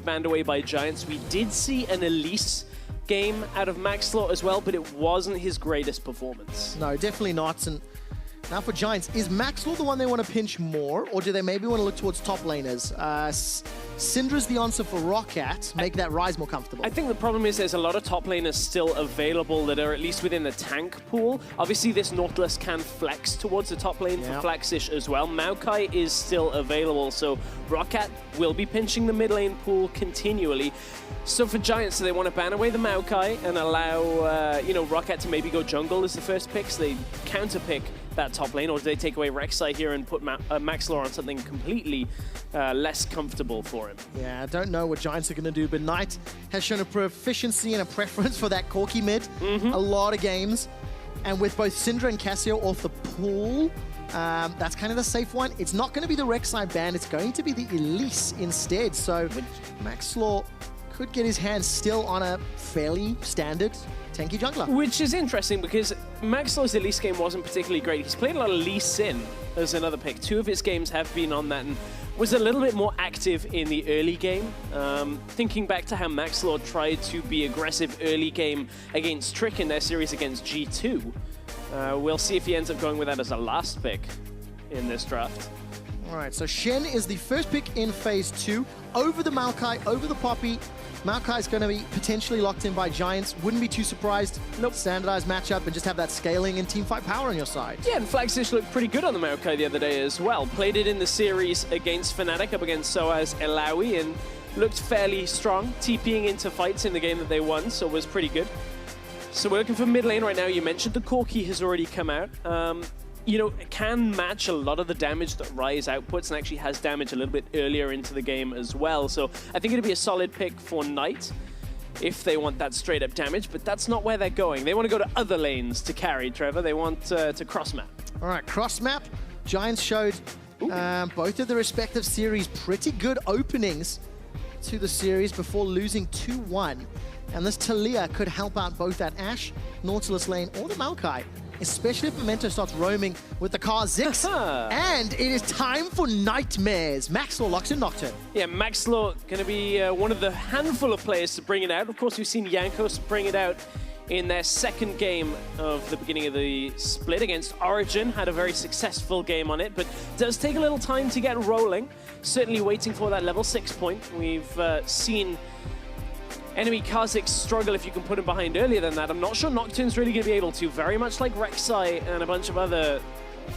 banned away by Giants. We did see an Elise game out of Maxlore as well, but it wasn't his greatest performance. No, definitely not. And now for Giants, is Maxlore the one they want to pinch more, or do they maybe want to look towards top laners? Syndra's the answer for ROCCAT, make that Ryze more comfortable. I think the problem is there's a lot of top laners still available that are at least within the tank pool. Obviously, this Nautilus can flex towards the top lane for Flaxxish as well. Maokai is still available, so ROCCAT will be pinching the mid lane pool continually. So for Giants, they want to ban away the Maokai and allow you know, ROCCAT to maybe go jungle as the first pick, so they counter pick that top lane, or do they take away Rek'Sai here and put Maxlore on something completely less comfortable for him? Yeah, I don't know what Giants are going to do, but Knight has shown a proficiency and a preference for that Corki mid a lot of games. And with both Syndra and Cassio off the pool, that's kind of the safe one. It's not going to be the Rek'Sai ban, it's going to be the Elise instead. So Maxlore could get his hands still on a fairly standard tanky jungler. Which is interesting because Maxlore's Elise game wasn't particularly great. He's played a lot of Lee Sin as another pick. 2 of his games have been on that and was a little bit more active in the early game. Thinking back to how Maxlore tried to be aggressive early game against Trick in their series against G2. We'll see if he ends up going with that as a last pick in this draft. All right, so Shen is the first pick in phase 2. Over the Maokai, over the Poppy. Maokai is going to be potentially locked in by Giants. Wouldn't be too surprised. Nope. Standardized matchup and just have that scaling and teamfight power on your side. Yeah, and Flaxxish looked pretty good on the Maokai the other day as well. Played it in the series against Fnatic, up against Soaz Elawi, and looked fairly strong, TPing into fights in the game that they won, so was pretty good. So we're looking for mid lane right now. You mentioned the Corki has already come out. You know, it can match a lot of the damage that Ryze outputs and actually has damage a little bit earlier into the game as well. So I think it'd be a solid pick for Knight if they want that straight up damage, but that's not where they're going. They want to go to other lanes to carry, Trevor. They want to cross map. All right, cross map. Giants showed both of the respective series pretty good openings to the series before losing 2-1. And this Taliyah could help out both that Ashe, Nautilus lane, or the Maokai, especially if Memento starts roaming with the Kha'Zix. And it is time for Nightmares. Maxlore locks in Nocturne. Yeah, Maxlore going to be one of the handful of players to bring it out. Of course, we've seen Jankos bring it out in their second game of the beginning of the split against Origin. Had a very successful game on it, but does take a little time to get rolling. Certainly waiting for that level 6 point. We've seen enemy Kha'Zix struggle if you can put him behind earlier than that. I'm not sure Nocturne's really going to be able to. Very much like Rek'Sai and a bunch of other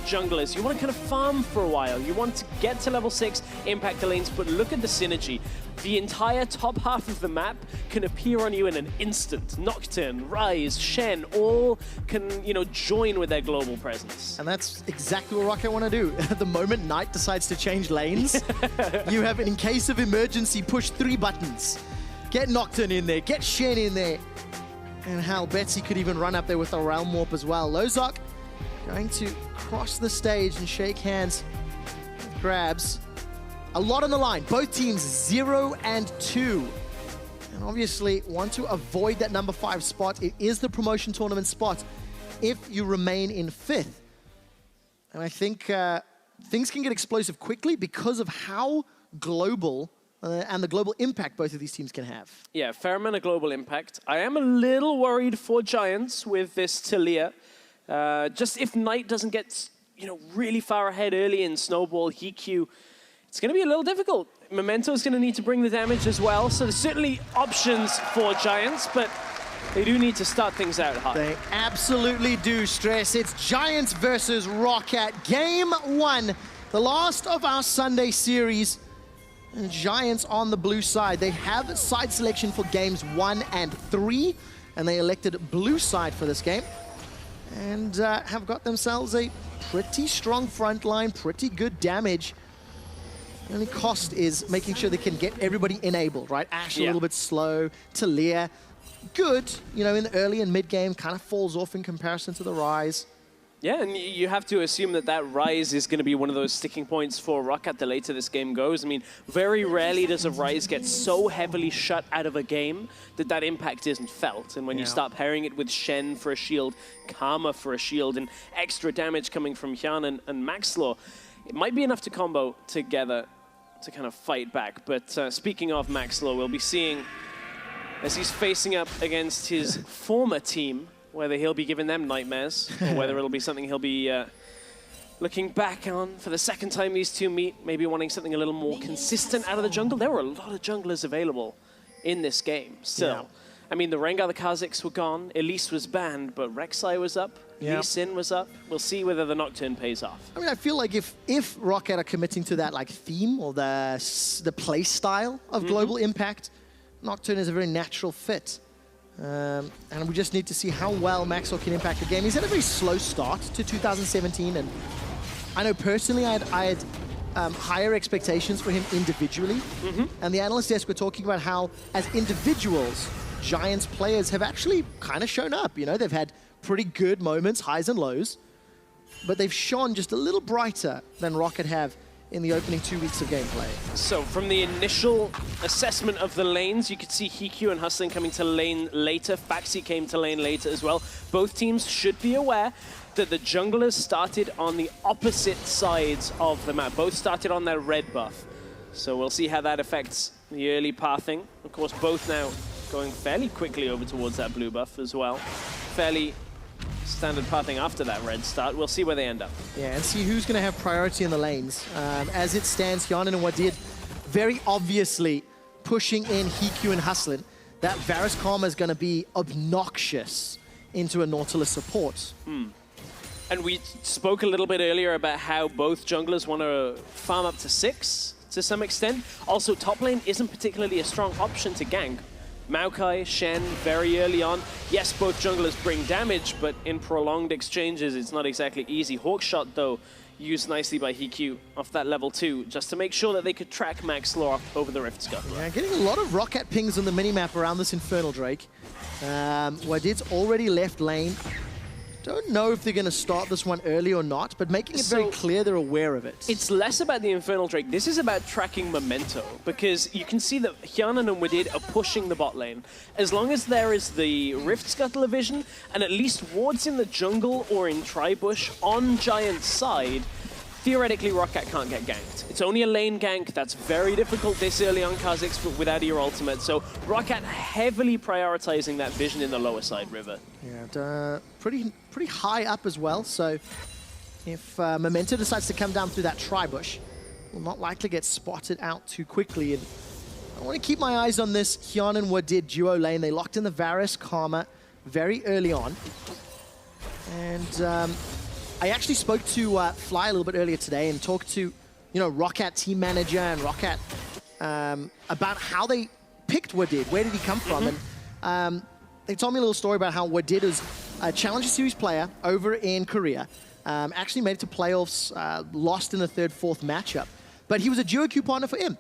junglers. You want to kind of farm for a while. You want to get to level 6, impact the lanes, but look at the synergy. The entire top half of the map can appear on you in an instant. Nocturne, Ryze, Shen, all can, you know, join with their global presence. And that's exactly what ROCCAT want to do. The moment Knight decides to change lanes, you have, in case of emergency, push 3 buttons. Get Nocturne in there, get Shen in there. And hell, Betsy could even run up there with a Realm Warp as well. Lozok going to cross the stage and shake hands with Grabs. A lot on the line. Both teams 0 and 2. And obviously want to avoid that number 5 spot. It is the promotion tournament spot if you remain in 5th. And I think things can get explosive quickly because of how global and the global impact both of these teams can have. Yeah, fair amount of global impact. I am a little worried for Giants with this Taliyah. Just if Knight doesn't get, you know, really far ahead early in Snowball, HeaQ, it's going to be a little difficult. Memento's going to need to bring the damage as well. So there's certainly options for Giants, but they do need to start things out high. They absolutely do, Stress. It's Giants versus ROCCAT. Game 1, the last of our Sunday series. And Giants on the blue side. They have side selection for games 1 and 3, and they elected blue side for this game. And have got themselves a pretty strong front line, pretty good damage. The only cost is making sure they can get everybody enabled, right? Ashe a little bit slow, Taliyah, good, you know, in the early and mid game, kind of falls off in comparison to the Ryze. Yeah, and you have to assume that that Ryze is going to be one of those sticking points for ROCCAT the later this game goes. I mean, very rarely does a Ryze get so heavily shut out of a game that that impact isn't felt. And when you start pairing it with Shen for a shield, Karma for a shield, and extra damage coming from Hjarnan and Maxlore, it might be enough to combo together. to kind of fight back. But speaking of Maxlore, we'll be seeing as he's facing up against his former team, whether he'll be giving them nightmares or whether it'll be something he'll be looking back on for the second time these two meet, maybe wanting something a little more consistent out of the jungle. There were a lot of junglers available in this game still. Yeah. I mean, the Rengar, the Kha'Zix were gone, Elise was banned, but Rek'Sai was up, Lee Sin was up. We'll see whether the Nocturne pays off. I mean, I feel like if ROCCAT are committing to that like theme or the play style of Global Impact, Nocturne is a very natural fit. And we just need to see how well Maxlore can impact the game. He's had a very slow start to 2017, and I know personally I had higher expectations for him individually. And the analyst desk were talking about how, as individuals, Giants players have actually kind of shown up. You know, they've had pretty good moments, highs and lows, but they've shone just a little brighter than ROCCAT have in the opening 2 weeks of gameplay. So from the initial assessment of the lanes, you could see HeaQ and Hustlin coming to lane later. Phaxi came to lane later as well. Both teams should be aware that the junglers started on the opposite sides of the map. Both started on their red buff. So we'll see how that affects the early pathing. Of course, both now going fairly quickly over towards that blue buff as well. Fairly standard pathing after that red start. We'll see where they end up. Yeah, and see who's going to have priority in the lanes. As it stands, Hjarnan and Wadid very obviously pushing in HeaQ and Hustlin. That Varus Karma is going to be obnoxious into a Nautilus support. And we spoke a little bit earlier about how both junglers want to farm up to 6 to some extent. Also, top lane isn't particularly a strong option to gank. Maokai, Shen, very early on. Yes, both junglers bring damage, but in prolonged exchanges, it's not exactly easy. HawkShot, though, used nicely by HeaQ off that level 2, just to make sure that they could track Maxlore over the Rift Scuttle. Yeah, getting a lot of ROCCAT pings on the minimap around this Infernal Drake. Wadid's already left lane. Don't know if they're going to start this one early or not, but making it very clear they're aware of it. It's less about the Infernal Drake. This is about tracking Memento, because you can see that Hjarnan and Wadid are pushing the bot lane. As long as there is the Rift Scuttle vision, and at least wards in the jungle or in Tribush on Giant's side, theoretically, ROCCAT can't get ganked. It's only a lane gank. That's very difficult this early on Kha'Zix, but without your ultimate. So ROCCAT heavily prioritizing that vision in the lower side river. Yeah, pretty high up as well. So if Memento decides to come down through that Tribush, will not likely get spotted out too quickly. And I want to keep my eyes on this Hjarnan Wadid duo lane. They locked in the Varus Karma very early on. And I actually spoke to Fly a little bit earlier today and talked to, ROCCAT team manager and ROCCAT about how they picked Wadid. Where did he come from? And they told me a little story about how Wadid is a Challenger Series player over in Korea. Actually made it to playoffs, lost in the 3rd-4th matchup. But he was a duo queue partner for Imp.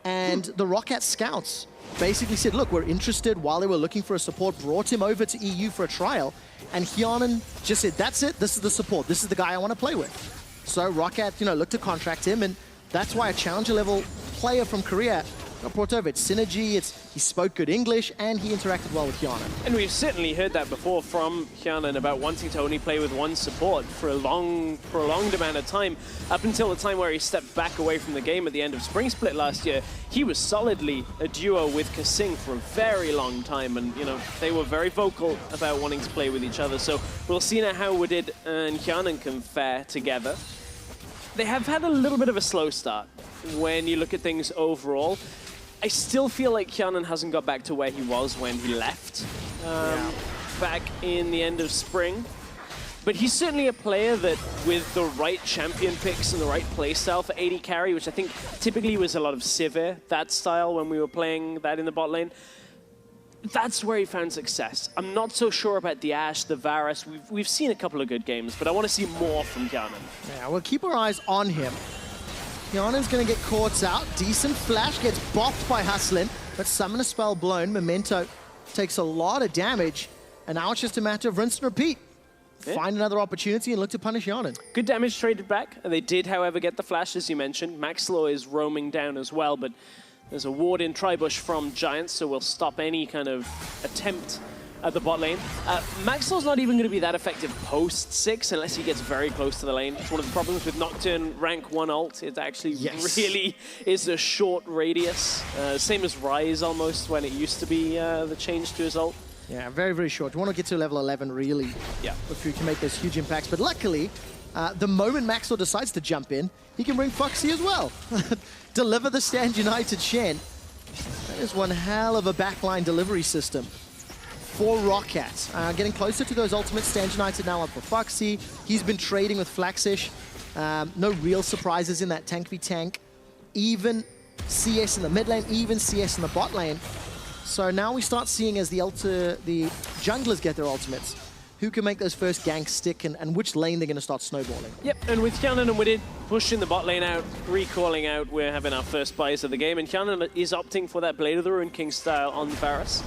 And the ROCCAT scouts basically said, look, we're interested, while they were looking for a support, brought him over to EU for a trial. And Hjarnan just said, that's it, this is the support, this is the guy I want to play with. So ROCCAT, looked to contract him, and that's why a challenger level player from Korea got brought over. It's synergy, he spoke good English, and he interacted well with Hjarnan. And we've certainly heard that before from Hjarnan about wanting to only play with one support for a prolonged amount of time. Up until the time where he stepped back away from the game at the end of Spring Split last year, he was solidly a duo with Kha'Zix for a very long time, and they were very vocal about wanting to play with each other. So we'll see now how Wadid and Hjarnan can fare together. They have had a little bit of a slow start when you look at things overall. I still feel like Hjarnan hasn't got back to where he was when he left back in the end of spring. But he's certainly a player that, with the right champion picks and the right playstyle for AD carry, which I think typically was a lot of Sivir, that style when we were playing that in the bot lane, that's where he found success. I'm not so sure about the Ashe, the Varus. We've seen a couple of good games, but I want to see more from Hjarnan. Yeah, we'll keep our eyes on him. Hjarnan's going to get caught out. Decent flash, gets bopped by Hustlin, but summon a spell blown. Memento takes a lot of damage, and now it's just a matter of rinse and repeat. Yeah. Find another opportunity and look to punish Hjarnan. Good damage traded back. They did, however, get the flash, as you mentioned. Maxlore is roaming down as well, but there's a ward in Tribush from Giants, so we'll stop any kind of attempt at the bot lane. Maxlore's not even going to be that effective post 6 unless he gets very close to the lane. It's one of the problems with Nocturne rank 1 ult. It actually really is a short radius. Same as Ryze almost when it used to be the change to his ult. Yeah, very, very short. You want to get to level 11 really if you can make those huge impacts. But luckily, the moment Maxlore decides to jump in, he can bring Phaxi as well. Deliver the Stand United Shen. That is one hell of a backline delivery system for ROCCAT. Getting closer to those ultimate Stand United now up for Phaxi. He's been trading with Flaxxish. No real surprises in that tank v tank. Even CS in the mid lane, even CS in the bot lane. So now we start seeing as the junglers get their ultimates, who can make those first ganks stick and which lane they're going to start snowballing. Yep, and with Hjarnan and Wadid pushing the bot lane out, recalling out, we're having our first buys of the game, and Hjarnan is opting for that Blade of the Ruined King style on Varus.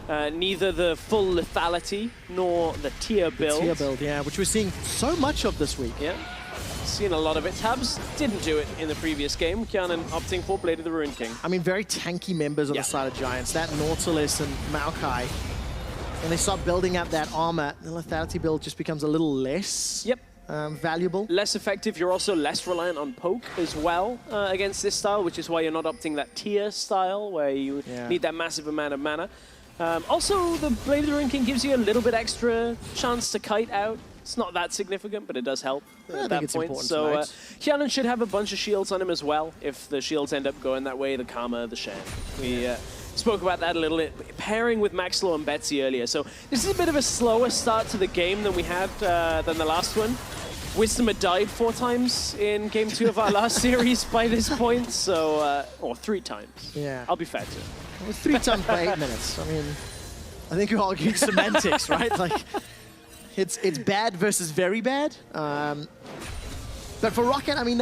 Neither the full lethality nor the tier build. Tier build, yeah, which we're seeing so much of this week. Yeah, seen a lot of it. Tabs didn't do it in the previous game. Hjarnan opting for Blade of the Ruined King. I mean, very tanky members on the side of Giants. That Nautilus and Maokai. When they start building up that armor, the lethality build just becomes a little less valuable. Less effective. You're also less reliant on poke as well against this style, which is why you're not opting that tier style where you need that massive amount of mana. Also, the Blade of the Ruined King gives you a little bit extra chance to kite out. It's not that significant, but it does help at that point. So Hjarnan should have a bunch of shields on him as well if the shields end up going that way, the Karma, the Shen. We spoke about that a little bit, pairing with Maxlore and Betsy earlier. So this is a bit of a slower start to the game than we had than the last one. Wisdom had died 4 times in game 2 of our last series by this point, so, or 3 times. Yeah. I'll be fair to it. Well, 3 times by 8 minutes. I mean, I think you're arguing semantics, right? Like, it's bad versus very bad. But for ROCCAT, I mean,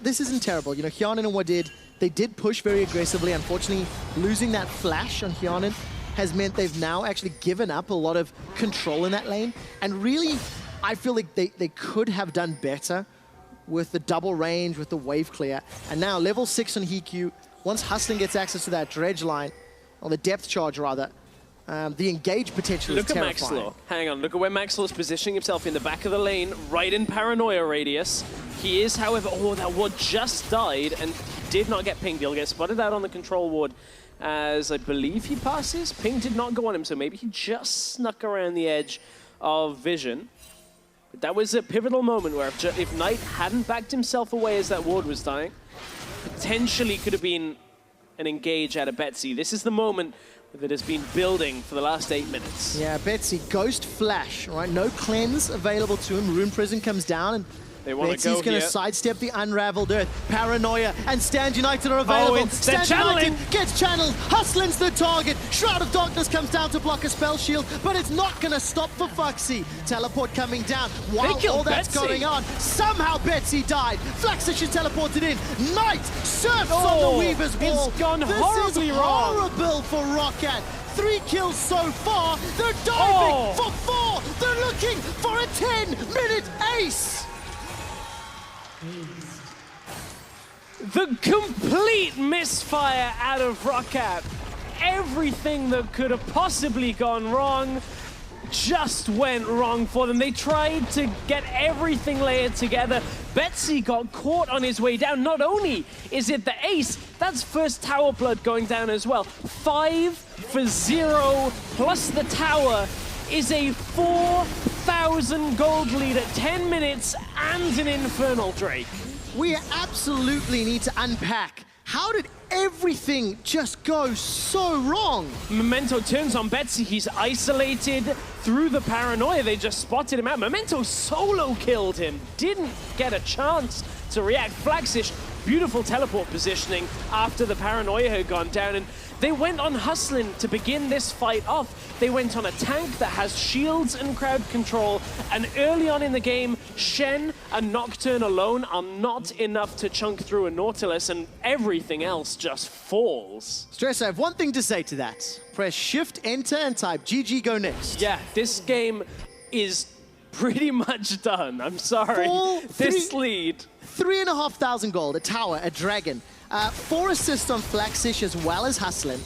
this isn't terrible. You know, Hjarnan and Wadid, they did push very aggressively. Unfortunately, losing that flash on Hjarnan has meant they've now actually given up a lot of control in that lane. And really, I feel like they could have done better with the double range, with the wave clear. And now level 6 on HeaQ, once Hustlin gets access to that dredge line, or the depth charge rather, the engage potential is terrifying. Look at Maxlore. Hang on, look at where Maxlore's positioning himself in the back of the lane, right in paranoia radius. He is, however, that ward just died and did not get pinged. He'll get spotted out on the control ward as I believe he passes. Ping did not go on him, so maybe he just snuck around the edge of vision. But that was a pivotal moment where if Knight hadn't backed himself away as that ward was dying, potentially could have been an engage out of Betsy. This is the moment that has been building for the last 8 minutes. Yeah, Betsy, Ghost Flash, right? No cleanse available to him. Rune Prison comes down and Betsy's going to sidestep the Unraveled Earth. Paranoia and Stand United are available. Stand United gets channeled. Hustlin's the target. Shroud of Darkness comes down to block a spell shield, but it's not going to stop for Phaxi. Teleport coming down. While all that's going on, somehow Betsy died. Flaxxish is teleported in. Knight surfs on the Weaver's wall. It's gone horribly wrong. This is horrible for ROCCAT. 3 kills so far. They're diving for 4. They're looking for a 10-minute ace. The complete misfire out of ROCCAT. Everything that could have possibly gone wrong just went wrong for them. They tried to get everything layered together. Betsy got caught on his way down. Not only is it the ace, that's first tower blood going down as well. 5 for 0 plus the tower is a 4,000 gold lead at 10 minutes and an Infernal Drake. We absolutely need to unpack. How did everything just go so wrong? Memento turns on Betsy. He's isolated through the paranoia. They just spotted him out. Memento solo killed him. Didn't get a chance to react. Flaxxish, beautiful teleport positioning after the paranoia had gone down. And they went on Hustlin to begin this fight off. They went on a tank that has shields and crowd control. And early on in the game, Shen and Nocturne alone are not enough to chunk through a Nautilus, and everything else just falls. Stress, I have one thing to say to that. Press Shift, Enter, and type GG, go next. Yeah, this game is pretty much done. I'm sorry. This lead. 3,500 gold, a tower, a dragon. 4 assists on Flaxxish as well as Hustlin.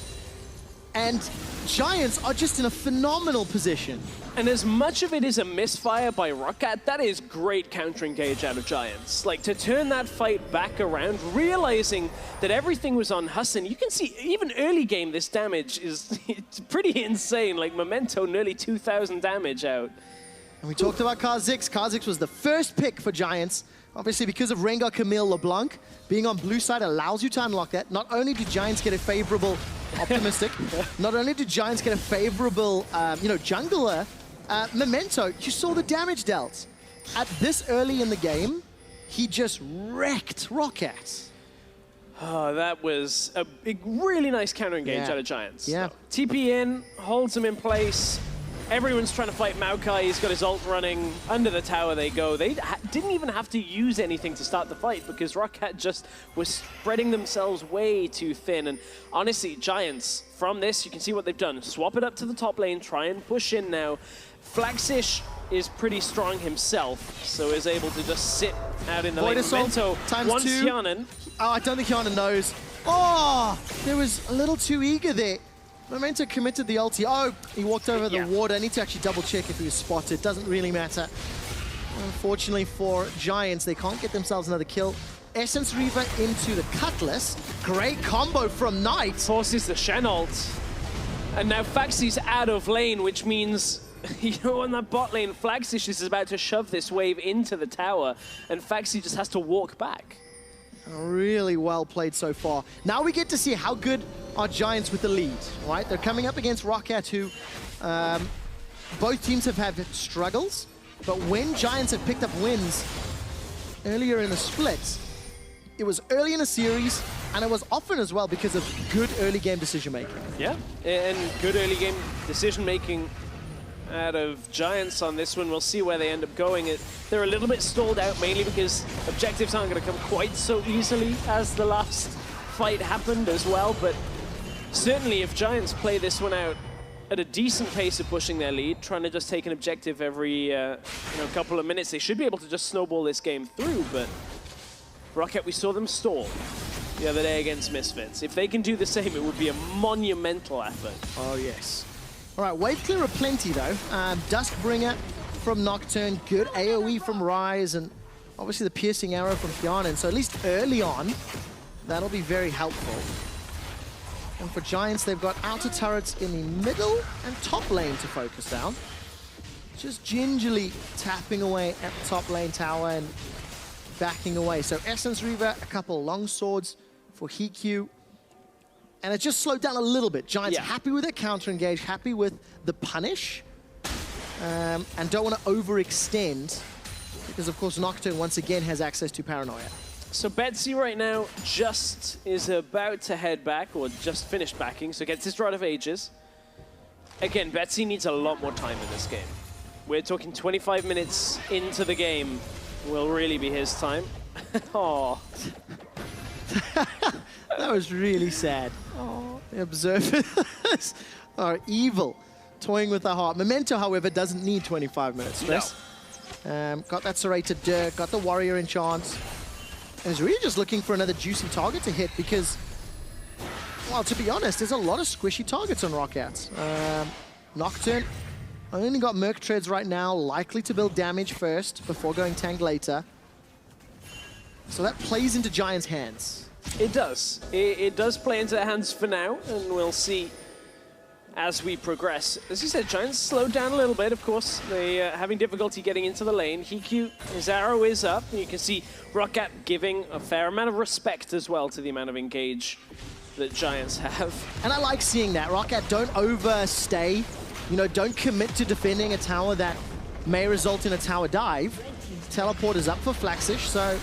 And Giants are just in a phenomenal position. And as much of it is a misfire by ROCCAT, that is great counter-engage out of Giants. Like, to turn that fight back around, realizing that everything was on Hustlin. You can see, even early game, this damage is it's pretty insane. Like, Memento, nearly 2,000 damage out. And we talked about Kha'Zix. Kha'Zix was the first pick for Giants. Obviously, because of Rengar, Camille, LeBlanc, being on blue side allows you to unlock that. Not only do Giants get a favorable, optimistic, not only do Giants get a favorable, jungler, Memento, you saw the damage dealt. At this early in the game, he just wrecked ROCCAT. Oh, that was a big, really nice counter-engage out of Giants. Yeah. So, TP in, holds him in place. Everyone's trying to fight Maokai. He's got his ult running. Under the tower they go. They didn't even have to use anything to start the fight because ROCCAT just was spreading themselves way too thin. And honestly, Giants, from this, you can see what they've done. Swap it up to the top lane, try and push in now. Flaxxish is pretty strong himself, so is able to just sit out in the lane. Memento wants Hjarnan. Oh, I don't think Hjarnan knows. Oh, there was a little too eager there. Memento committed the ulti. Oh, he walked over the water. I need to actually double check if he was spotted. Doesn't really matter. Unfortunately for Giants, they can't get themselves another kill. Essence Reaver into the Cutlass. Great combo from Knight. Forces the Shen ult. And now Phaxi's out of lane, which means, on that bot lane, Flaxxish is about to shove this wave into the tower, and Phaxi just has to walk back. Really well played so far. Now we get to see how good are Giants with the lead, right? They're coming up against ROCCAT, who both teams have had struggles, but when Giants have picked up wins earlier in the split, it was early in a series, and it was often as well because of good early game decision making. Yeah, and good early game decision making out of Giants on this one. We'll see where they end up going. They're a little bit stalled out, mainly because objectives aren't going to come quite so easily as the last fight happened as well. But certainly if Giants play this one out at a decent pace of pushing their lead, trying to just take an objective every couple of minutes, they should be able to just snowball this game through. But ROCCAT, we saw them stall the other day against Misfits. If they can do the same, it would be a monumental effort. Oh, yes. All right, wave clear aplenty though. Duskbringer from Nocturne, good AoE from Ryze, and obviously the piercing arrow from Hjarnan. So at least early on, that'll be very helpful. And for Giants, they've got outer turrets in the middle and top lane to focus down. Just gingerly tapping away at the top lane tower and backing away. So Essence Reaver, a couple long swords for HeaQ. And it just slowed down a little bit. Giants happy with their counter-engage, happy with the punish, and don't want to overextend because, of course, Nocturne once again has access to Paranoia. So Betsy right now just is about to head back, or just finished backing, so gets his Rod of Ages. Again, Betsy needs a lot more time in this game. We're talking 25 minutes into the game will really be his time. Oh. That was really sad. Oh. The observers are evil, toying with their heart. Memento, however, doesn't need 25 minutes stress. No. Got that serrated Dirk, got the Warrior enchant, and is really just looking for another juicy target to hit because, well, to be honest, there's a lot of squishy targets on ROCCAT. Nocturne only got Merc Treads right now, likely to build damage first before going tank later. So that plays into Giants' hands. It does. It does play into their hands for now, and we'll see as we progress. As you said, Giants slowed down a little bit, of course. They are having difficulty getting into the lane. HeaQ, his arrow is up, and you can see ROCCAT giving a fair amount of respect as well to the amount of engage that Giants have. And I like seeing that. ROCCAT don't overstay. Don't commit to defending a tower that may result in a tower dive. Teleport is up for Flaxxish, so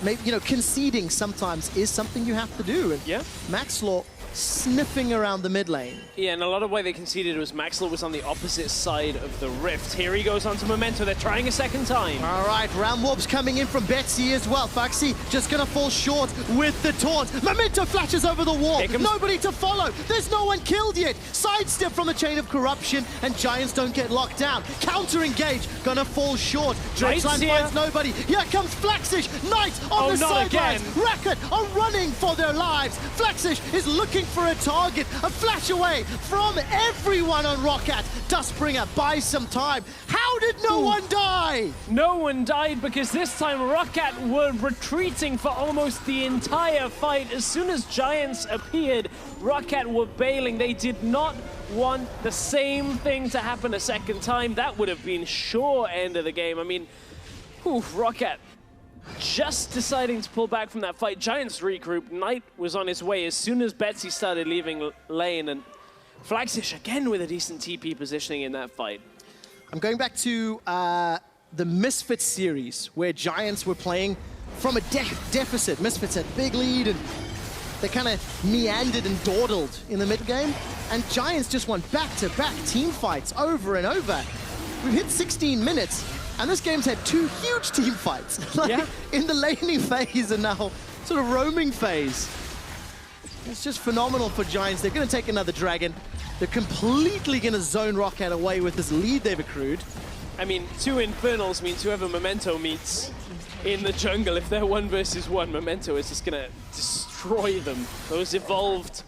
maybe, conceding sometimes is something you have to do. And Maxlore sniffing around the mid lane. Yeah, and a lot of why they conceded was Maxlore was on the opposite side of the rift. Here he goes onto Memento. They're trying a second time. All right, round warps coming in from Betsy as well. Phaxi just going to fall short with the taunt. Memento flashes over the wall. Nobody to follow. There's no one killed yet. Sidestep from the chain of corruption, and Giants don't get locked down. Counter engage, gonna fall short. Drakeline finds nobody. Here comes Flaxxish. Knight on the sidelines. ROCCAT are running for their lives. Flaxxish is looking for a target, a flash away from everyone on ROCCAT. Dustbringer buys some time. How did no one die? No one died because this time ROCCAT were retreating for almost the entire fight. As soon as Giants appeared, ROCCAT were bailing. They did not want the same thing to happen a second time. That would have been sure end of the game. I mean, ROCCAT just deciding to pull back from that fight. Giants regroup. Knight was on his way as soon as Betsy started leaving lane, and Flaxxish again with a decent TP positioning in that fight. I'm going back to the Misfits series where Giants were playing from a deficit. Misfits had big lead and they kind of meandered and dawdled in the mid game, and Giants just won back-to-back team fights over and over. We've hit 16 minutes. And this game's had 2 huge team fights, in the laning phase and now sort of roaming phase. It's just phenomenal for Giants. They're going to take another dragon. They're completely going to zone ROCCAT away with this lead they've accrued. I mean, 2 Infernals means whoever Memento meets in the jungle, if they're 1 versus 1, Memento is just going to destroy them. Those evolved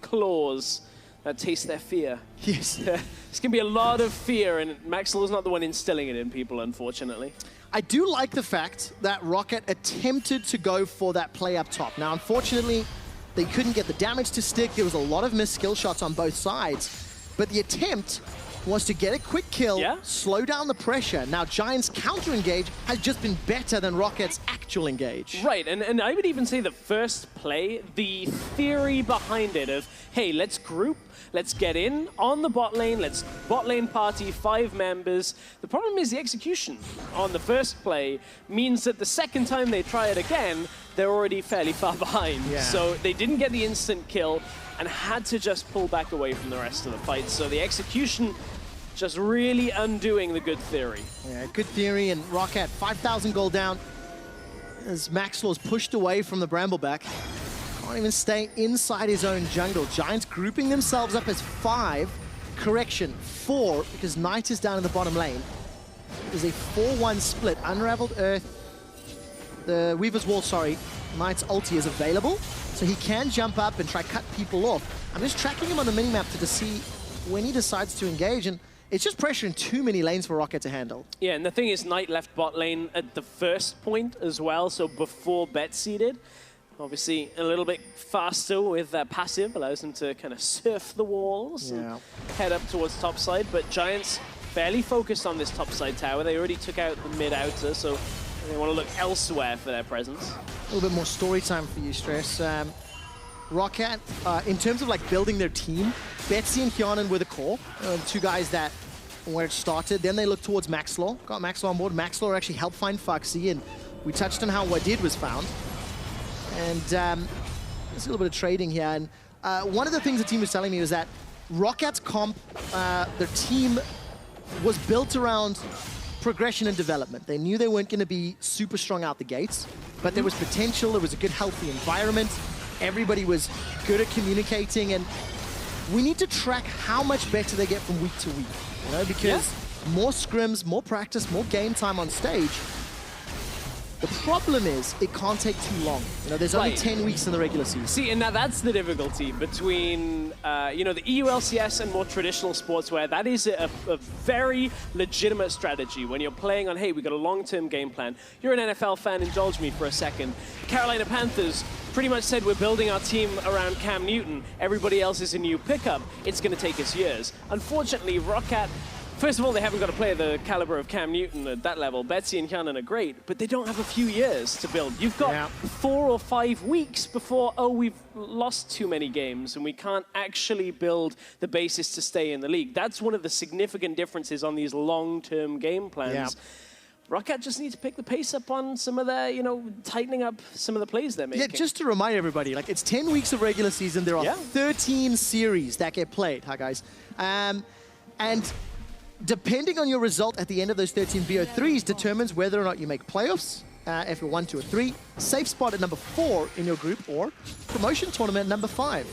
claws that taste their fear. Yes. It's going to be a lot of fear, and Maxlore's not the one instilling it in people, unfortunately. I do like the fact that ROCCAT attempted to go for that play up top. Now, unfortunately, they couldn't get the damage to stick. There was a lot of missed skill shots on both sides. But the attempt was to get a quick kill, slow down the pressure. Now, Giants' counter-engage has just been better than ROCCAT's actual engage. Right, and I would even say the first play, the theory behind it of, hey, let's group, let's get in on the bot lane, let's bot lane party, 5 members. The problem is the execution on the first play means that the second time they try it again, they're already fairly far behind. Yeah. So they didn't get the instant kill and had to just pull back away from the rest of the fight. So the execution just really undoing the good theory. Yeah, good theory, and ROCCAT 5,000 gold down as Maxlore's pushed away from the Brambleback. Can't even stay inside his own jungle. Giants grouping themselves up as 5. Correction, 4, because Knight is down in the bottom lane. There's a 4-1 split. Unraveled Earth. The Weaver's Wall, sorry. Knight's ulti is available, so he can jump up and try cut people off. I'm just tracking him on the minimap to see when he decides to engage, and it's just pressuring too many lanes for ROCCAT to handle. Yeah, and the thing is, Knight left bot lane at the first point as well, so before Betsy did. Obviously, a little bit faster with passive, allows him to kind of surf the walls and head up towards topside, but Giants fairly focused on this topside tower. They already took out the mid-outer, so they want to look elsewhere for their presence. A little bit more story time for you, Stress. ROCCAT, in terms of like building their team, Betsy and Hjarnan were the core, 2 guys that where it started. Then they looked towards Maxlore, got Maxlore on board. Maxlore actually helped find Phaxi, and we touched on how Wadid was found. And there's a little bit of trading here. And one of the things the team was telling me was that ROCCAT's comp, their team was built around progression and development. They knew they weren't going to be super strong out the gates, but there was potential, there was a good, healthy environment. Everybody was good at communicating, and we need to track how much better they get from week to week, you know, because more scrims, more practice, more game time on stage. The problem is it can't take too long. You know, there's only 10 weeks in the regular season. See, and now that's the difficulty between, you know, the EU LCS and more traditional sports where that is a very legitimate strategy when you're playing on, hey, we've got a long-term game plan. You're an NFL fan, indulge me for a second. Carolina Panthers pretty much said we're building our team around Cam Newton. Everybody else is a new pickup. It's going to take us years. Unfortunately, ROCCAT, first of all, they haven't got a player the caliber of Cam Newton at that level. Betsy and Hjarnan are great, but they don't have a few years to build. You've got 4 or 5 weeks before, oh, we've lost too many games and we can't actually build the basis to stay in the league. That's one of the significant differences on these long-term game plans. ROCCAT just need to pick the pace up on some of their, you know, tightening up some of the plays they're making. Yeah, just to remind everybody, like, it's 10 weeks of regular season. There are 13 series that get played, huh, guys? And depending on your result at the end of those 13 BO3s determines whether or not you make playoffs, if you're 1, 2, or 3, safe spot at number 4 in your group, or promotion tournament number 5.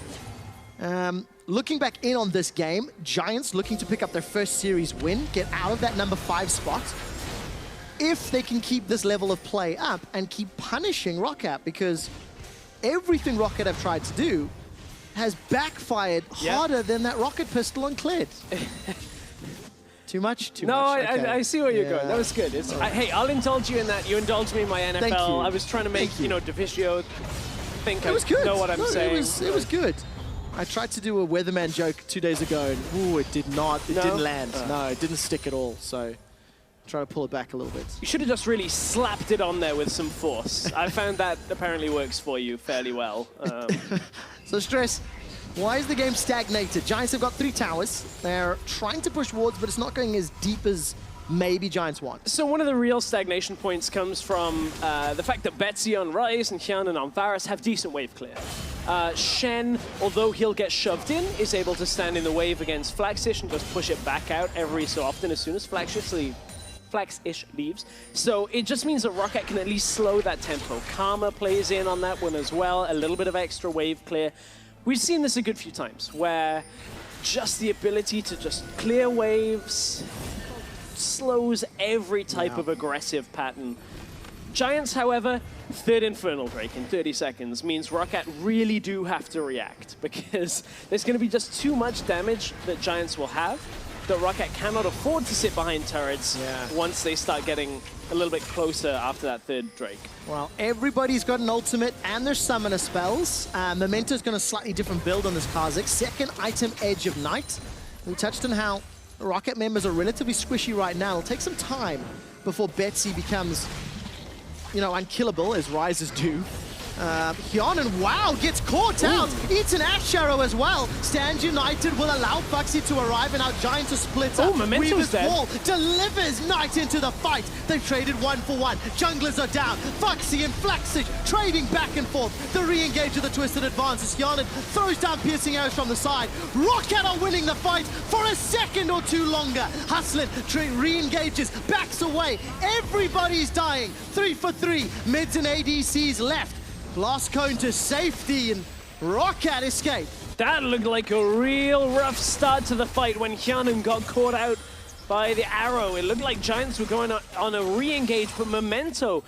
Looking back in on this game, Giants looking to pick up their first series win, get out of that number 5 spot. If they can keep this level of play up and keep punishing ROCCAT, because everything ROCCAT have tried to do has backfired harder than that rocket pistol on Kled. Too much? Too no, much. Okay. I see where you're going. That was good. Hey, I'll indulge you in that. You indulge me in my NFL. Thank you. I was trying to make, Deficio think It was good. know what I'm saying. It was good. I tried to do a weatherman joke 2 days ago, and ooh, it did not. It didn't land. No, it didn't stick at all. So try to pull it back a little bit. You should have just really slapped it on there with some force. I found that apparently works for you fairly well. So Stress, why is the game stagnated? Giants have got 3 towers. They're trying to push wards, but it's not going as deep as maybe Giants want. So one of the real stagnation points comes from the fact that Betsy on Ryze and Hjarnan on Varus have decent wave clear. Shen, although he'll get shoved in, is able to stand in the wave against Flaxxish and just push it back out every so often as soon as Flaxxish leaves. So it just means that ROCCAT can at least slow that tempo. Karma plays in on that one as well, a little bit of extra wave clear. We've seen this a good few times, where just the ability to just clear waves slows every type of aggressive pattern. Giants, however, third Infernal Drake in 30 seconds means ROCCAT really do have to react, because there's going to be just too much damage that Giants will have that ROCCAT cannot afford to sit behind turrets once they start getting a little bit closer after that third Drake. Well, everybody's got an ultimate and their summoner spells. Memento's got a slightly different build on this Kha'Zix. Second item, Edge of Night. We touched on how ROCCAT members are relatively squishy right now. It'll take some time before Betsy becomes, unkillable, as Ryzes do. Hjarnan, wow, gets caught out. Eats an Ashe arrow as well. Stands United will allow Phaxi to arrive, and our Giants are split up. Memento's dead. Wall delivers Knight into the fight. They've traded 1 for 1. Junglers are down. Phaxi and Flaxxish trading back and forth. The re-engage of the Twisted Advance as Hjarnan throws down piercing arrows from the side. ROCCAT are winning the fight for a second or two longer. Hustlin re-engages, backs away. Everybody's dying. 3 for 3. Mids and ADCs left. Blast cone to safety, and ROCCAT escape. That looked like a real rough start to the fight when Hjarnan got caught out by the arrow. It looked like Giants were going on a re-engage, but Memento,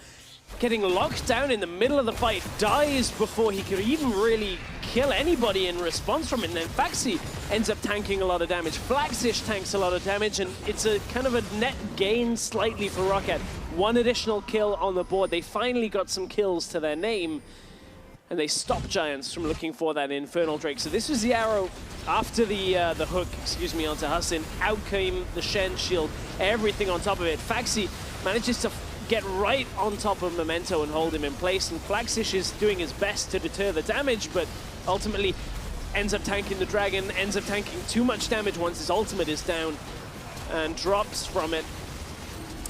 getting locked down in the middle of the fight, dies before he could even really kill anybody in response from it. And then Phaxi ends up tanking a lot of damage. Flaxxish tanks a lot of damage, and it's a kind of a net gain slightly for ROCCAT. 1 additional kill on the board. They finally got some kills to their name, and they stopped Giants from looking for that Infernal Drake. So this was the arrow after the hook, onto Hustlin. Out came the Shen shield, everything on top of it. Phaxi manages to get right on top of Memento and hold him in place, and Flaxxish is doing his best to deter the damage, but ultimately ends up tanking the dragon, ends up tanking too much damage once his ultimate is down, and drops from it.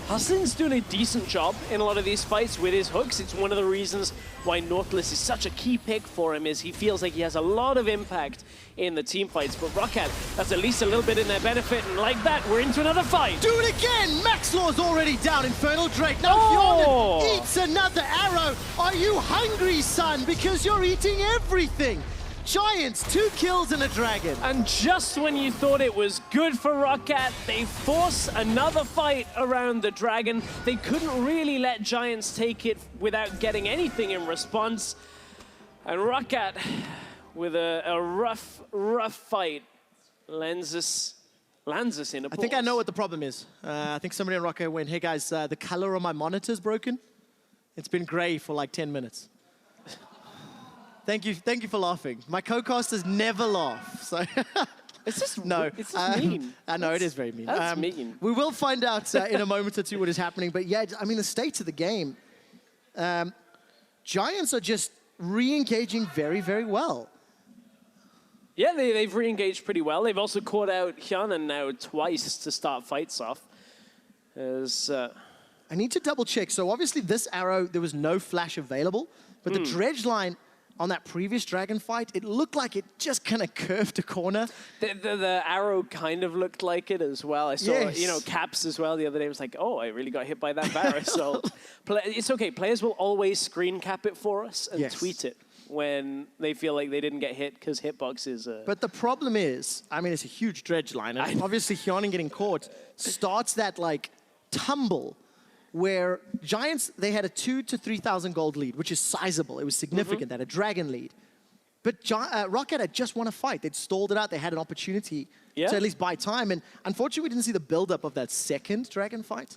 Hustlin's doing a decent job in a lot of these fights with his hooks. It's one of the reasons why Nautilus is such a key pick for him, is he feels like he has a lot of impact in the team fights. But ROCCAT, that's at least a little bit in their benefit, and like that, we're into another fight. Do it again! Maxlore's already down. Infernal Drake. Now Hjarnan eats another arrow. Are you hungry, son? Because you're eating everything. Giants, 2 kills and a dragon. And just when you thought it was good for ROCCAT, they force another fight around the dragon. They couldn't really let Giants take it without getting anything in response. And ROCCAT, with a rough fight, lands us in a pause. I think I know what the problem is. I think somebody on ROCCAT went, hey guys, the color on my monitor's broken. It's been gray for like 10 minutes. Thank you for laughing. My co-casters never laugh, so... It's just mean. I know, it is very mean. That's mean. We will find out in a moment or two what is happening, but yeah, I mean, the state of the game, Giants are just re-engaging very, very well. Yeah, they've re-engaged pretty well. They've also caught out Hjarnan now twice to start fights off. I need to double check. So obviously this arrow, there was no flash available, but the dredge line on that previous dragon fight, it looked like it just kind of curved a corner. The arrow kind of looked like it as well. I saw, Caps as well the other day. It was like, oh, I really got hit by that Varus. So it's okay. Players will always screen cap it for us and tweet it when they feel like they didn't get hit because hitbox is... But the problem is, I mean, it's a huge dredge line. And obviously, Hjarnan getting caught starts that, like, tumble where Giants, they had a 2,000 to 3,000 gold lead, which is sizable. It was significant. They had a dragon lead. But ROCCAT had just won a fight. They'd stalled it out. They had an opportunity to at least buy time. And unfortunately, we didn't see the build-up of that second Dragon fight.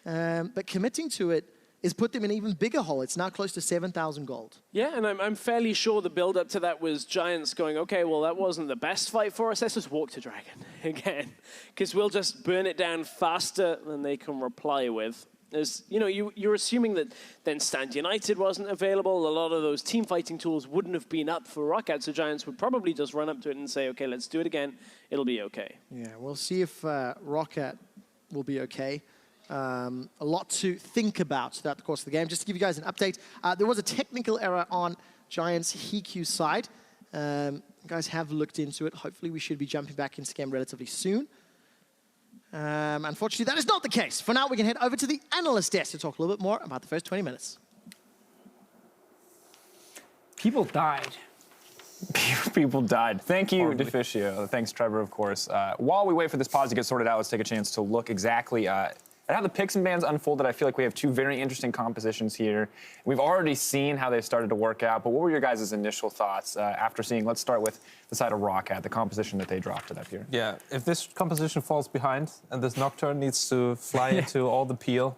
But committing to it has put them in an even bigger hole. It's now close to 7,000 gold. Yeah, and I'm fairly sure the build-up to that was Giants going, okay, well, that wasn't the best fight for us. Let's just walk to Dragon again. Because we'll just burn it down faster than they can reply with. As you know, you're assuming that then Stand United wasn't available. A lot of those team fighting tools wouldn't have been up for ROCCAT, so Giants would probably just run up to it and say, okay, let's do it again. It'll be okay. Yeah, we'll see if ROCCAT will be okay. A lot to think about throughout the course of the game. Just to give you guys an update, there was a technical error on Giants' HeaQ side. You guys have looked into it. Hopefully, we should be jumping back into the game relatively soon. Unfortunately, that is not the case. For now, we can head over to the analyst desk to talk a little bit more about the first 20 minutes. People died. People died. Thank you, Deficio. Thanks, Trevor, of course. While we wait for this pause to get sorted out, let's take a chance to look exactly at how the picks and bans unfolded. I feel like we have two very interesting compositions here. We've already seen how they've started to work out, but what were your guys' initial thoughts after seeing, let's start with the side of ROCCAT, the composition that they dropped it up here? Yeah, if this composition falls behind and this Nocturne needs to fly into all the peel,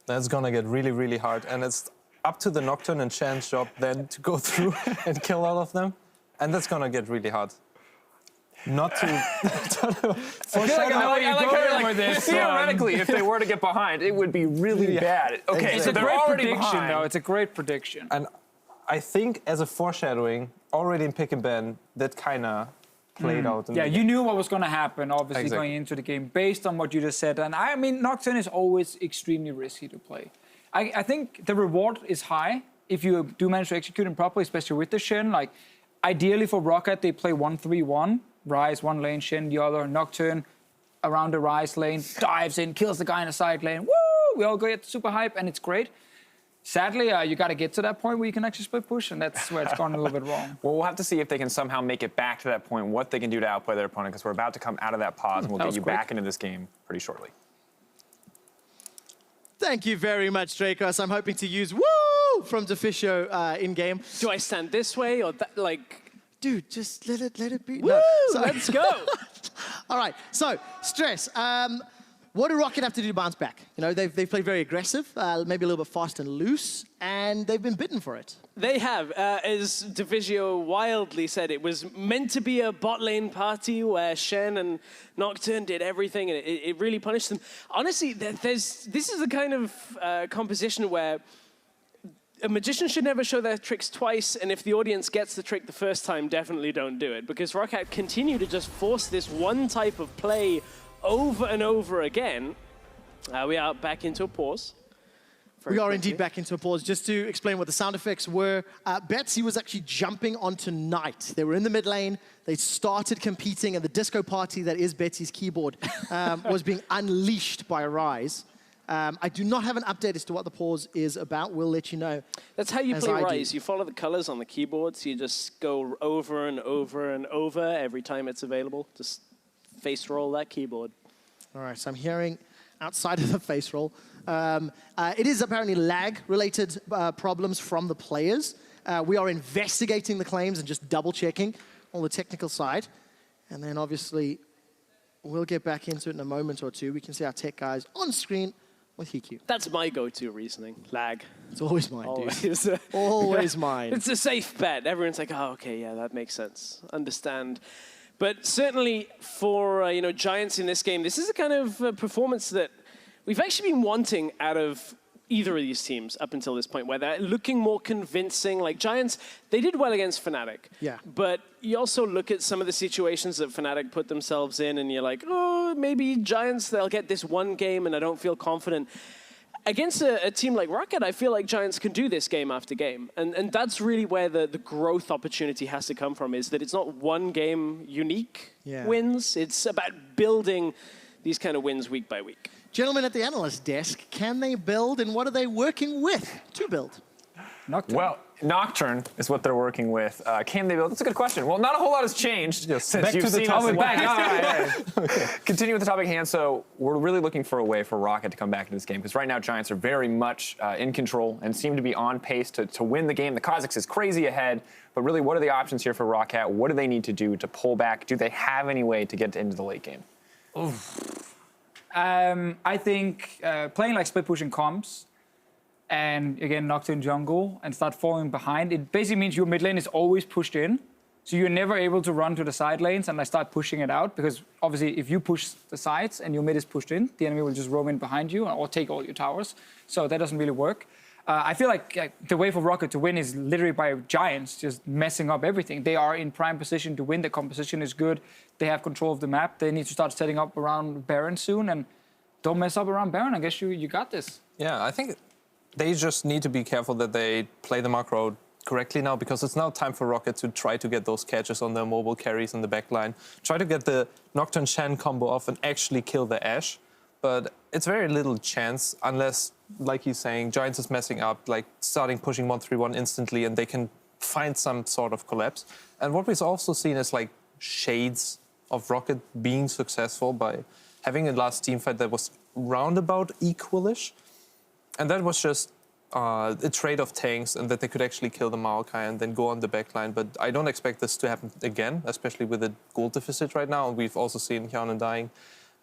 that's gonna get really, really hard. And it's up to the Nocturne and Shen's job then to go through and kill all of them. And that's gonna get really hard. Not to... Theoretically, if they were to get behind, it would be really bad. Okay, It's so a they're great already prediction, behind. though. It's a great prediction. And I think as a foreshadowing, already in pick and ban, that kind of played out. In Yeah, the you knew what was going to happen, obviously, Exactly. going into the game, based on what you just said. And I mean, Nocturne is always extremely risky to play. I think the reward is high if you do manage to execute him properly, especially with the Shen. Like, ideally for ROCCAT, they play 1-3-1. Ryze one lane, Shen the other, Nocturne around the Ryze lane, dives in, kills the guy in the side lane. Woo! We all get super hype, and it's great. Sadly, you got to get to that point where you can actually split push, and that's where it's gone a little bit wrong. Well, we'll have to see if they can somehow make it back to that point, what they can do to outplay their opponent, because we're about to come out of that pause, and we'll get you back into this game pretty shortly. Thank you very much, Dracos. I'm hoping to use woo from Deficio in-game. Do I stand this way or that, like... Dude, just let it be. Woo! No, Let's go! All right, so, Stress. What do ROCCAT have to do to bounce back? You know, they've played very aggressive, maybe a little bit fast and loose, and they've been bitten for it. They have. As Deficio wildly said, it was meant to be a bot lane party where Shen and Nocturne did everything, and it really punished them. Honestly, this is the kind of composition where a magician should never show their tricks twice, and if the audience gets the trick the first time, definitely don't do it, because ROCCAT continue to just force this one type of play over and over again. We are back into a pause. We are indeed back into a pause. Just to explain what the sound effects were, Betsy was actually jumping onto Knight. They were in the mid lane. They started competing, and the disco party that is Betsy's keyboard was being unleashed by Ryze. I do not have an update as to what the pause is about. We'll let you know. That's how you play Ryze. You follow the colors on the keyboard, so you just go over and over and over every time it's available. Just face roll that keyboard. All right, so I'm hearing outside of the face roll. It is apparently lag-related problems from the players. We are investigating the claims and just double-checking on the technical side. And then, obviously, we'll get back into it in a moment or two. We can see our tech guys on screen with HeaQ. That's my go-to reasoning. Lag. It's always mine, Always. dude. Always mine. It's a safe bet. Everyone's like, oh, okay, yeah, that makes sense. Understand. But certainly for Giants in this game, this is the kind of performance that we've actually been wanting out of either of these teams up until this point, where they're looking more convincing. Like Giants, they did well against Fnatic. Yeah. But you also look at some of the situations that Fnatic put themselves in, and you're like, oh, maybe Giants, they'll get this one game, and I don't feel confident. Against a team like ROCCAT, I feel like Giants can do this game after game. And that's really where the growth opportunity has to come from, is that it's not one game unique wins. It's about building these kind of wins week by week. Gentlemen at the analyst desk, can they build, and what are they working with to build? Nocturne. Well, Nocturne is what they're working with. Can they build? That's a good question. Well, not a whole lot has changed since back you've to the seen topic. us. Continue with the topic at hand. So we're really looking for a way for ROCCAT to come back into this game because right now Giants are very much in control and seem to be on pace to win the game. The Kha'Zix is crazy ahead, but really, what are the options here for ROCCAT? What do they need to do to pull back? Do they have any way to get into the late game? I think playing like split pushing comps and again Nocturne jungle and start falling behind, it basically means your mid lane is always pushed in. So you're never able to run to the side lanes and start pushing it out because obviously if you push the sides and your mid is pushed in, the enemy will just roam in behind you or take all your towers. So that doesn't really work. I feel like the way for ROCCAT to win is literally by Giants just messing up everything. They are in prime position to win. The composition is good. They have control of the map. They need to start setting up around Baron soon and don't mess up around Baron. I guess you got this. Yeah, I think they just need to be careful that they play the macro correctly now because it's now time for ROCCAT to try to get those catches on their mobile carries in the backline. Try to get the Nocturne Shen combo off and actually kill the Ashe. But it's very little chance unless, like he's saying, Giants is messing up, like starting pushing 1-3-1 instantly and they can find some sort of collapse. And what we've also seen is like shades of ROCCAT being successful by having a last teamfight that was roundabout equalish. And that was just a trade of tanks and that they could actually kill the Maokai and then go on the backline. But I don't expect this to happen again, especially with the gold deficit right now. And we've also seen Hjarnan dying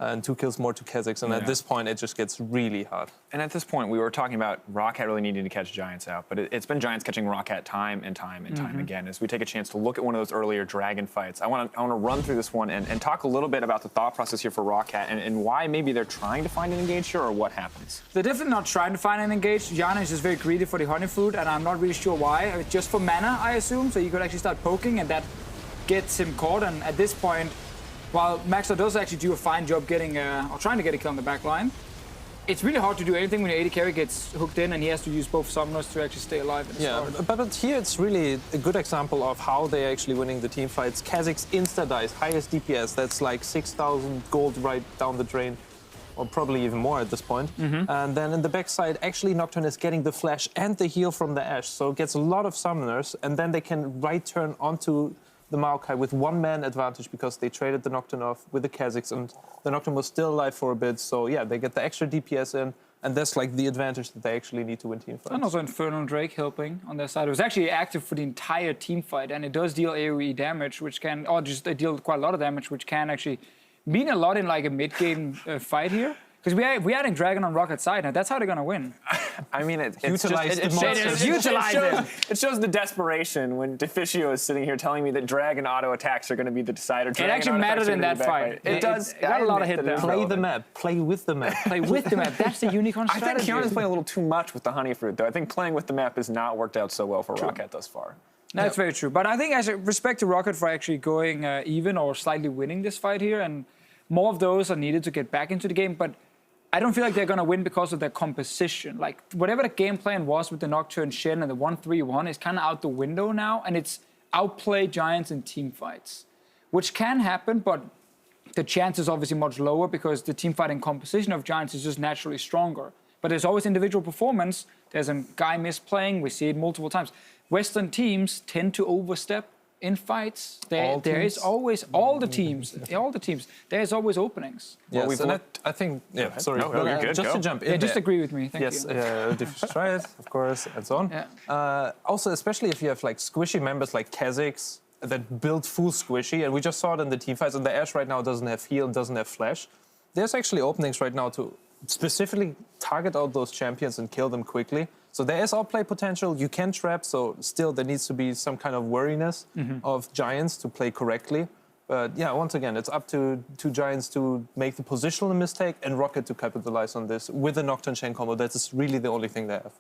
and 2 kills more to Kha'Zix. And at this point, it just gets really hard. And at this point, we were talking about ROCCAT really needing to catch Giants out, but it's been Giants catching ROCCAT time and time and time again. As we take a chance to look at one of those earlier Dragon fights, I want to run through this one and talk a little bit about the thought process here for ROCCAT and why maybe they're trying to find an engage here or what happens. They're definitely not trying to find an engage. Hjarnan is just very greedy for the honey fruit, and I'm not really sure why. It's just for mana, I assume, so you could actually start poking, and that gets him caught. And at this point, while Maxlore does actually do a fine job getting, or trying to get a kill on the back line, it's really hard to do anything when your AD carry gets hooked in and he has to use both summoners to actually stay alive at the start. But here it's really a good example of how they're actually winning the team fights. Kha'Zix insta-dies, highest DPS, that's like 6,000 gold right down the drain, or probably even more at this point. And then in the backside, actually Nocturne is getting the flash and the heal from the Ashe, so it gets a lot of summoners, and then they can right turn onto the Maokai with 1-man advantage because they traded the Nocturne off with the Kha'Zix and the Nocturne was still alive for a bit. So yeah, they get the extra DPS in and that's like the advantage that they actually need to win team fights. And also Infernal Drake helping on their side. It was actually active for the entire team fight and it does deal AoE damage, which can, or just they deal quite a lot of damage, which can actually mean a lot in like a mid-game fight here. Because we adding Dragon on ROCCAT side, and that's how they're gonna win. I mean, it shows the desperation when Deficio is sitting here telling me that Dragon auto attacks are going to be the decider. It actually mattered in that fight. It does. It got a lot of hit there. Play the map. Play with the map. Play with the map. That's the unicorn strategy. I think Hjarnan's playing a little too much with the honey fruit, though. I think playing with the map has not worked out so well for ROCCAT thus far. That's very true. But I think as a respect to ROCCAT for actually going even or slightly winning this fight here, and more of those are needed to get back into the game. But I don't feel like they're going to win because of their composition. Like, whatever the game plan was with the Nocturne Shen and the 1-3-1 is kind of out the window now, and it's outplay Giants in team fights, which can happen, but the chance is obviously much lower because the team fighting composition of Giants is just naturally stronger. But there's always individual performance. There's a guy misplaying. We see it multiple times. Western teams tend to overstep in fights. There is always all the teams. There is always openings. Yes, and I think. Yeah, sorry. No, you're good. Just to jump in. Just agree with me. Thank you. Yes, try it, of course, and so on. Yeah. Also, especially if you have like squishy members like Kha'Zix that build full squishy, and we just saw it in the team fights. And the Ashe right now doesn't have heal, doesn't have flash. There's actually openings right now to specifically target out those champions and kill them quickly. So there is outplay potential. You can trap, so still there needs to be some kind of wariness of Giants to play correctly. But yeah, once again, it's up to Giants to make the positional mistake and ROCCAT to capitalize on this with the Nocturne Shen combo. That's really the only thing they have.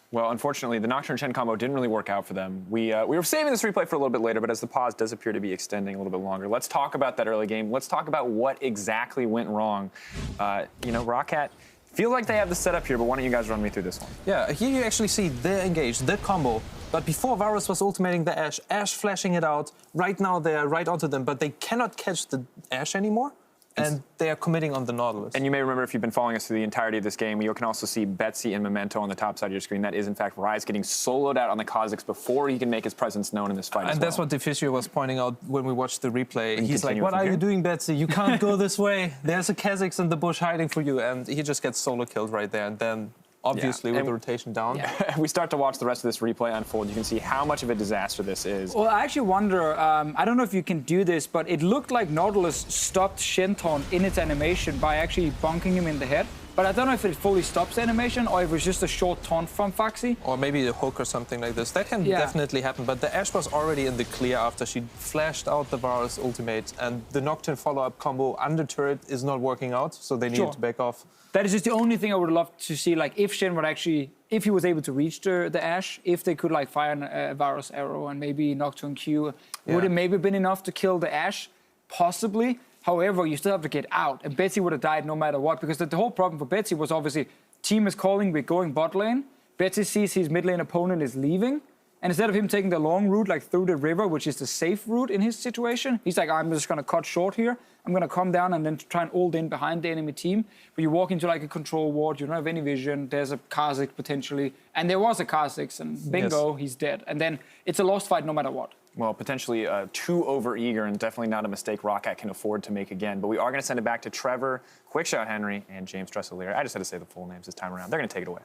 Well, unfortunately, the Nocturne Shen combo didn't really work out for them. We were saving this replay for a little bit later, but as the pause does appear to be extending a little bit longer, let's talk about that early game. Let's talk about what exactly went wrong. ROCCAT feel like they have the setup here, but why don't you guys run me through this one? Yeah, here you actually see the engage, the combo. But before Varus was ultimating the Ashe flashing it out. Right now they're right onto them, but they cannot catch the Ashe anymore. and they are committing on the Nautilus. And you may remember, if you've been following us through the entirety of this game, you can also see Betsy and Memento on the top side of your screen. That is, in fact, Ryze getting soloed out on the Kha'Zix before he can make his presence known in this fight. And that's what deficio was pointing out when we watched the replay. And he's like, what are you doing, Betsy? You can't go this way. There's a Kha'Zix in the bush hiding for you. And he just gets solo killed right there. And then, obviously, with the rotation down. We start to watch the rest of this replay unfold. You can see how much of a disaster this is. Well, I actually wonder, I don't know if you can do this, but it looked like Nautilus stopped Shen in its animation by actually bonking him in the head. But I don't know if it fully stops the animation or if it was just a short taunt from Phaxi. Or maybe a hook or something like this. That can definitely happen. But the Ashe was already in the clear after she flashed out the Varus ultimate. And the Nocturne follow-up combo under turret is not working out, so they needed to back off. That is just the only thing I would love to see. Like, if Shen would actually, if he was able to reach the Ashe, if they could like fire a Varus arrow and maybe Nocturne Q, would it maybe been enough to kill the Ashe? Possibly. However, you still have to get out, and Betsy would have died no matter what, because the whole problem for Betsy was obviously team is calling, we're going bot lane. Betsy sees his mid lane opponent is leaving, and instead of him taking the long route, like through the river, which is the safe route in his situation, he's like, I'm just gonna cut short here. I'm gonna come down and then try and ult in behind the enemy team. But you walk into like a control ward, you don't have any vision, there's a Kha'Zix potentially, and there was a Kha'Zix, and bingo, he's dead. And then it's a lost fight no matter what. Well, potentially too over-eager, and definitely not a mistake ROCCAT can afford to make again. But we are going to send it back to Trevor, QuickShot Henry, and James Dresselier. I just had to say the full names this time around. They're going to take it away.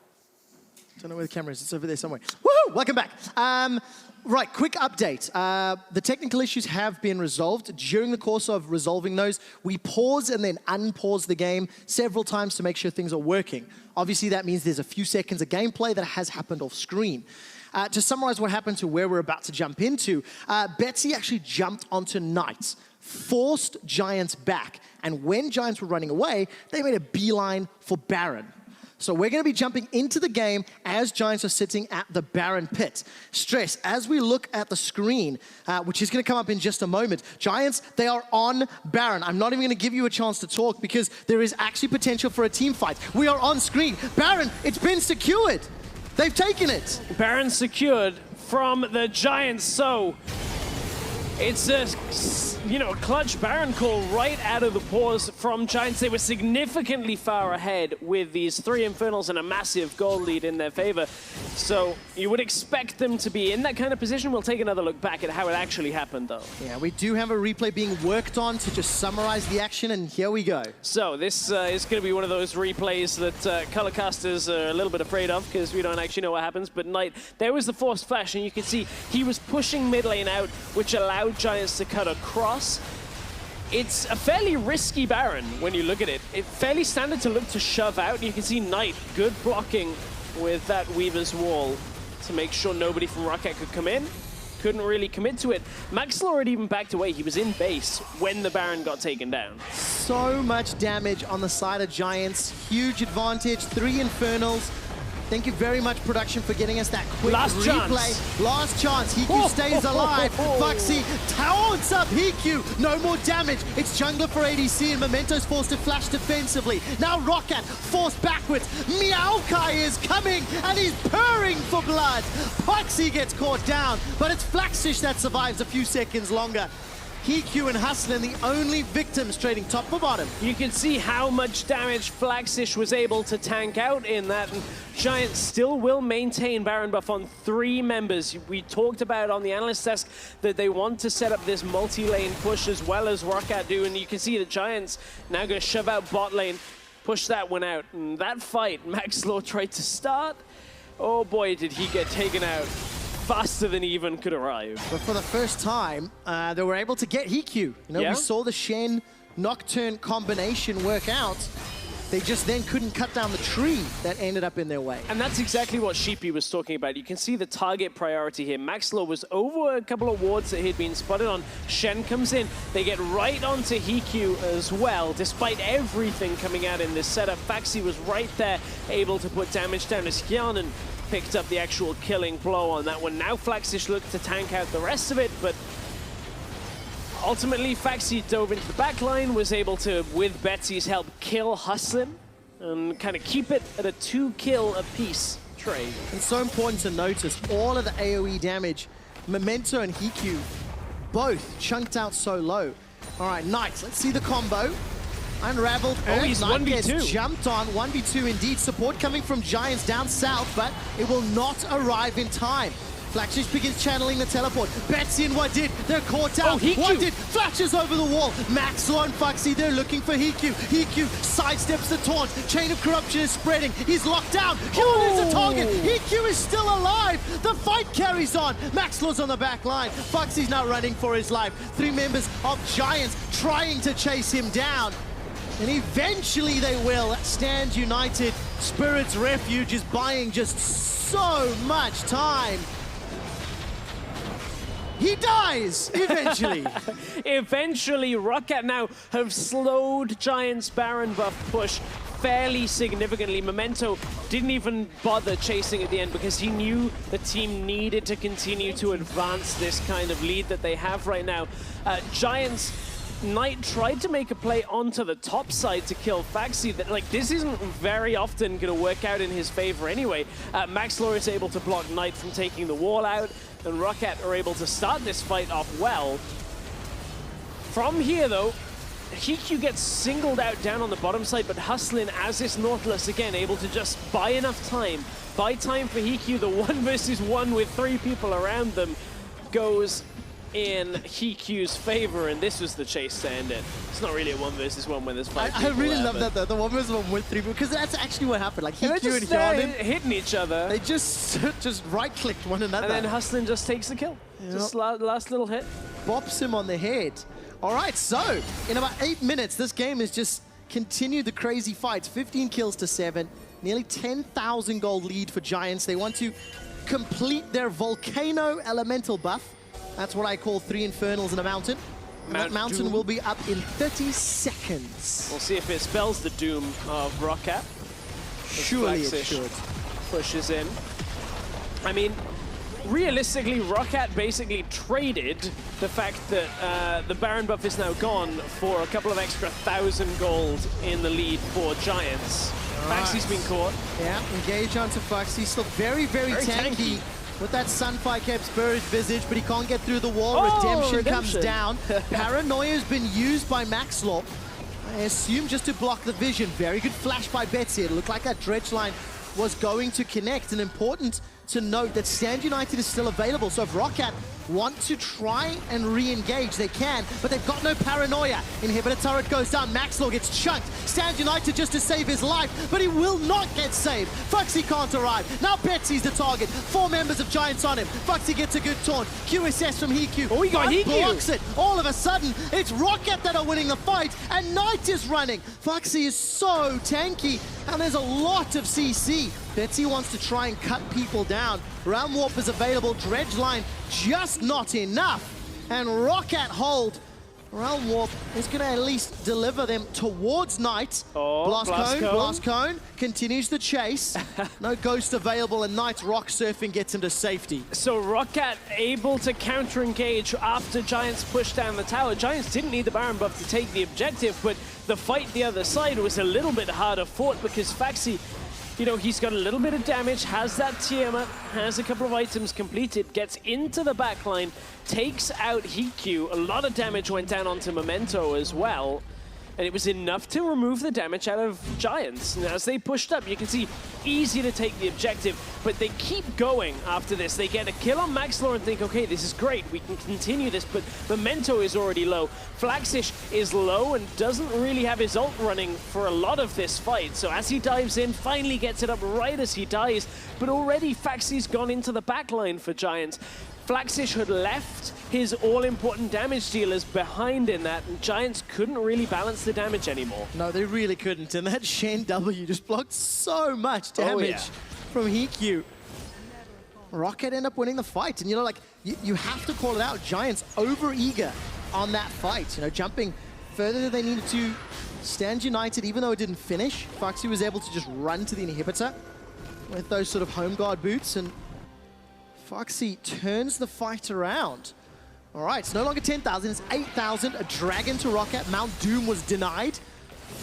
Don't know where the camera is. It's over there somewhere. Woohoo! Welcome back. Right, quick update. The technical issues have been resolved. During the course of resolving those, we pause and then unpause the game several times to make sure things are working. Obviously, that means there's a few seconds of gameplay that has happened off screen. To summarize what happened to where we're about to jump into, Betsy actually jumped onto Knights, forced Giants back, and when Giants were running away, they made a beeline for Baron. So we're going to be jumping into the game as Giants are sitting at the Baron pit. Stress, as we look at the screen, which is going to come up in just a moment, Giants, they are on Baron. I'm not even going to give you a chance to talk because there is actually potential for a team fight. We are on screen. Baron, it's been secured. They've taken it. Baron secured from the Giants, so it's a, clutch Baron call right out of the paws from Giants. They were significantly far ahead with these 3 Infernals and a massive goal lead in their favor. So you would expect them to be in that kind of position. We'll take another look back at how it actually happened, though. Yeah, we do have a replay being worked on to just summarize the action, and here we go. So this is going to be one of those replays that colorcasters are a little bit afraid of because we don't actually know what happens. But Knight, there was the forced flash, and you can see he was pushing mid lane out, which allowed Giants to cut across. It's a fairly risky Baron when you look at it. It's fairly standard to look to shove out. You can see Knight, good blocking with that Weaver's Wall to make sure nobody from ROCCAT could come in. Couldn't really commit to it. Maxlore had even backed away. He was in base when the Baron got taken down. So much damage on the side of Giants. Huge advantage, 3 Infernals. Thank you very much, production, for getting us that quick replay. Last chance. HeaQ stays alive. Phaxi taunts up HeaQ. No more damage. It's jungler for ADC, and Memento's forced to flash defensively. Now ROCCAT forced backwards. Maokai is coming, and he's purring for blood. Phaxi gets caught down, but it's Flaxxish that survives a few seconds longer. HeaQ and Hustlin, the only victims trading top for bottom. You can see how much damage Flaxxish was able to tank out in that, and Giants still will maintain Baron buff on 3 members. We talked about on the analyst desk that they want to set up this multi-lane push as well as ROCCAT do, and you can see the Giants now going to shove out bot lane, push that one out. And that fight Maxlore tried to start, oh boy, did he get taken out faster than he even could arrive. But for the first time, they were able to get HeaQ. We saw the Shen Nocturne combination work out. They just then couldn't cut down the tree that ended up in their way. And that's exactly what Sheepy was talking about. You can see the target priority here. Maxlore was over a couple of wards that he'd been spotted on. Shen comes in. They get right onto HeaQ as well. Despite everything coming out in this setup, Phaxi was right there, able to put damage down as Hjarnan picked up the actual killing blow on that one. Now Flaxxish looked to tank out the rest of it, but ultimately Phaxi dove into the back line, was able to, with Betsy's help, kill Hustlin and kind of keep it at a 2-kill apiece trade. And so important to notice, all of the AoE damage, Memento and HeaQ both chunked out so low. All right, Knights, let's see the combo. Unraveled. Oh, he's Knight 1v2. gets jumped on. 1v2 indeed. Support coming from Giants down south, but it will not arrive in time. Flaxxish begins channeling the teleport. Betsy and Wadid, they're caught out. Oh, HeaQ. Wadid flashes over the wall. Maxlore and Phaxi, they're looking for HeaQ. HeaQ sidesteps the taunt. Chain of corruption is spreading. He's locked down. Killing is a target. HeaQ is still alive. The fight carries on. Maxlore's on the back line. Phaxi's now running for his life. 3 members of Giants trying to chase him down. And eventually they will. Stand United. Spirit's Refuge is buying just so much time. He dies, eventually. Eventually, ROCCAT now have slowed Giants' Baron buff push fairly significantly. Memento didn't even bother chasing at the end because he knew the team needed to continue to advance this kind of lead that they have right now. Giants... Knight tried to make a play onto the top side to kill Phaxi. That, like, this isn't very often going to work out in his favor anyway. Maxlore is able to block Knight from taking the wall out, and ROCCAT are able to start this fight off well. From here, though, HeaQ gets singled out down on the bottom side, but Hustlin, as is Nautilus, again, able to just buy enough time. Buy time for HeaQ. The 1 versus 1 with 3 people around them goes in HeaQ's favor, and this was the chase to end it. It's not really a 1 versus 1 when there's 5 people. I really love there, that though, the 1 versus 1 with 3 people, because that's actually what happened. Like HeaQ and just Hjarnan, hitting each other. they just right-clicked one another. And then Hustlin just takes the kill. Yep. Just last little hit. Bops him on the head. All right, so in about 8 minutes, this game has just continued the crazy fights. 15 kills to 7, nearly 10,000 gold lead for Giants. They want to complete their Volcano Elemental buff. That's what I call 3 Infernals in a mountain. And that mountain will be up in 30 seconds. We'll see if it spells the doom of ROCCAT. Surely it Flaxxish should. Pushes in. I mean, realistically, ROCCAT basically traded the fact that the Baron buff is now gone for a couple of extra 1,000 gold in the lead for Giants. Phaxi's been caught. Yeah, engage onto Phaxi. Still very, very tanky. With that Senpai kept Spirit Visage, but he can't get through the wall. Redemption comes down. Paranoia has been used by Maxlore. I assume just to block the vision. Very good flash by Betsy. It looked like that dredge line was going to connect. And important to note that Stand United is still available. So if ROCCAT want to try and re-engage, they can, but they've got no Paranoia. Inhibitor turret goes down. Maxlore gets chunked. Stand United just to save his life, but he will not get saved. Phaxi can't arrive. Now Betsy's the target. 4 members of Giants on him. Phaxi gets a good taunt. QSS from HeaQ. Oh, he got HeaQ. Blocks it. All of a sudden, it's ROCCAT that are winning the fight, and Knight is running. Phaxi is so tanky, and there's a lot of CC. Betsy wants to try and cut people down. Realm Warp is available. Dredge line just not enough. And ROCCAT hold. Realm Warp is going to at least deliver them towards Knight. Oh, Blast Cone continues the chase. No Ghost available, and Knight's rock surfing gets him to safety. So ROCCAT able to counter-engage after Giants push down the tower. Giants didn't need the Baron buff to take the objective, but the fight the other side was a little bit harder fought because Phaxi, you know, he's got a little bit of damage, has that Tiamat, has a couple of items completed, gets into the backline, takes out HeaQ. A lot of damage went down onto Memento as well. And it was enough to remove the damage out of Giants. And as they pushed up, you can see easy to take the objective, but they keep going after this. They get a kill on Maxlore and think, okay, this is great, we can continue this, but Memento is already low. Flaxxish is low and doesn't really have his ult running for a lot of this fight. So as he dives in, finally gets it up right as he dies, but already Phaxi's gone into the backline for Giants. Flaxxish had left his all-important damage dealers behind in that, and Giants couldn't really balance the damage anymore. No, they really couldn't, and that Shen W just blocked so much damage from HeaQ. ROCCAT end up winning the fight, and you know, like, you have to call it out. Giants over-eager on that fight, you know, jumping further than they needed to. Stand United, even though it didn't finish, Phaxi was able to just run to the inhibitor with those sort of home guard boots, and Phaxi turns the fight around. All right, it's no longer 10,000, it's 8,000. A dragon to ROCCAT. Mount Doom was denied.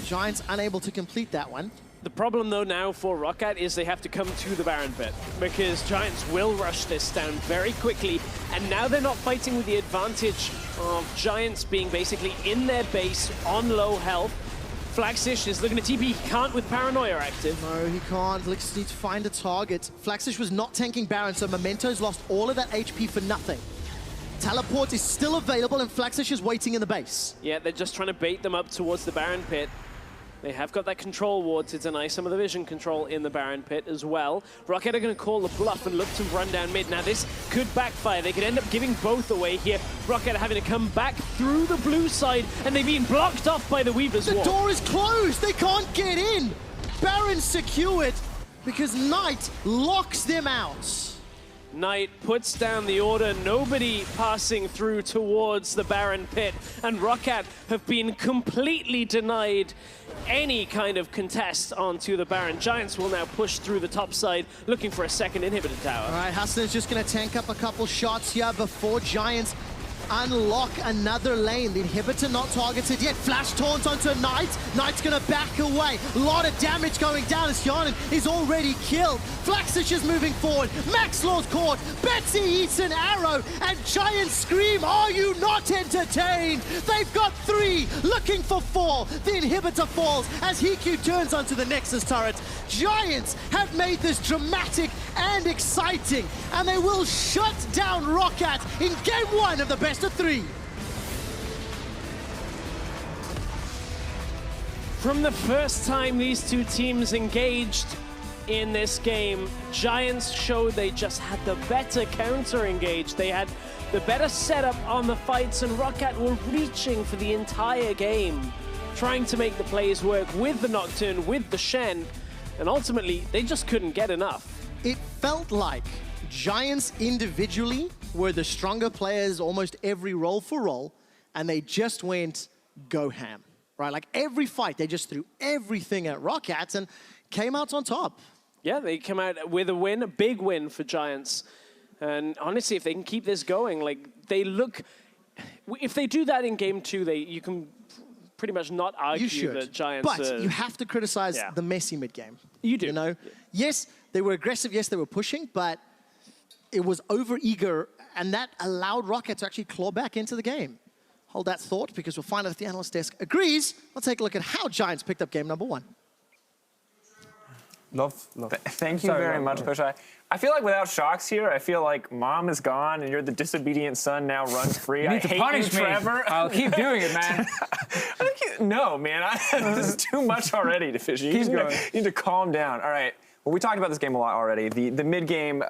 Giants unable to complete that one. The problem, though, now for ROCCAT is they have to come to the Baron pit because Giants will rush this down very quickly, and now they're not fighting with the advantage of Giants being basically in their base on low health. Flaxxish is looking at TP. He can't with Paranoia active. No, he can't. Licks need to find a target. Flaxxish was not tanking Baron, so Memento's lost all of that HP for nothing. Teleport is still available, and Flaxxish is waiting in the base. Yeah, they're just trying to bait them up towards the Baron pit. They have got that control ward to deny some of the vision control in the Baron pit as well. ROCCAT are going to call the bluff and look to run down mid. Now this could backfire. They could end up giving both away here. ROCCAT having to come back through the blue side, and they've been blocked off by the Weaver's The ward. door is closed. They can't get in. Baron secured because Knight locks them out. Knight puts down the order, nobody passing through towards the Baron pit, and ROCCAT have been completely denied any kind of contest onto the Baron. Giants will now push through the top side, looking for a second inhibitor tower. All right, Hustlin's just going to tank up a couple shots here before Giants unlock another lane. The inhibitor not targeted yet. Flash taunt onto Knight. Knight's gonna back away. A lot of damage going down as Hjarnan is already killed. Flaxxish is moving forward. Maxlore's caught. Betsy eats an arrow, and Giants scream, "Are you not entertained?" They've got 3, looking for 4. The inhibitor falls as HeaQ turns onto the Nexus turret. Giants have made this dramatic and exciting, and they will shut down ROCCAT in game 1 of the best of 3. From the first time these two teams engaged in this game, Giants showed they just had the better counter engage. They had the better setup on the fights, and ROCCAT were reaching for the entire game, trying to make the plays work with the Nocturne, with the Shen, and ultimately they just couldn't get enough. It felt like Giants individually were the stronger players almost every role for role, and they just went go ham, right? Like every fight, they just threw everything at ROCCAT and came out on top. Yeah, they come out with a win, a big win for Giants. And honestly, if they can keep this going, like they look, if they do that in game 2, you can pretty much not argue that Giants. But you have to criticize the messy mid game. You do. You know, yes, they were aggressive. Yes, they were pushing, but it was over-eager, and that allowed ROCCAT to actually claw back into the game. Hold that thought, because we'll find out if the analyst desk agrees. Let's take a look at how Giants picked up game number 1. Love. Thank you very much, Push. I feel like without Shocks here, I feel like mom is gone and you're the disobedient son now runs free. You need to punish me. Trevor. I'll keep doing it, man. No, man. This is too much already, Fishy. You need to calm down. All right. Well, we talked about this game a lot already. The mid-game,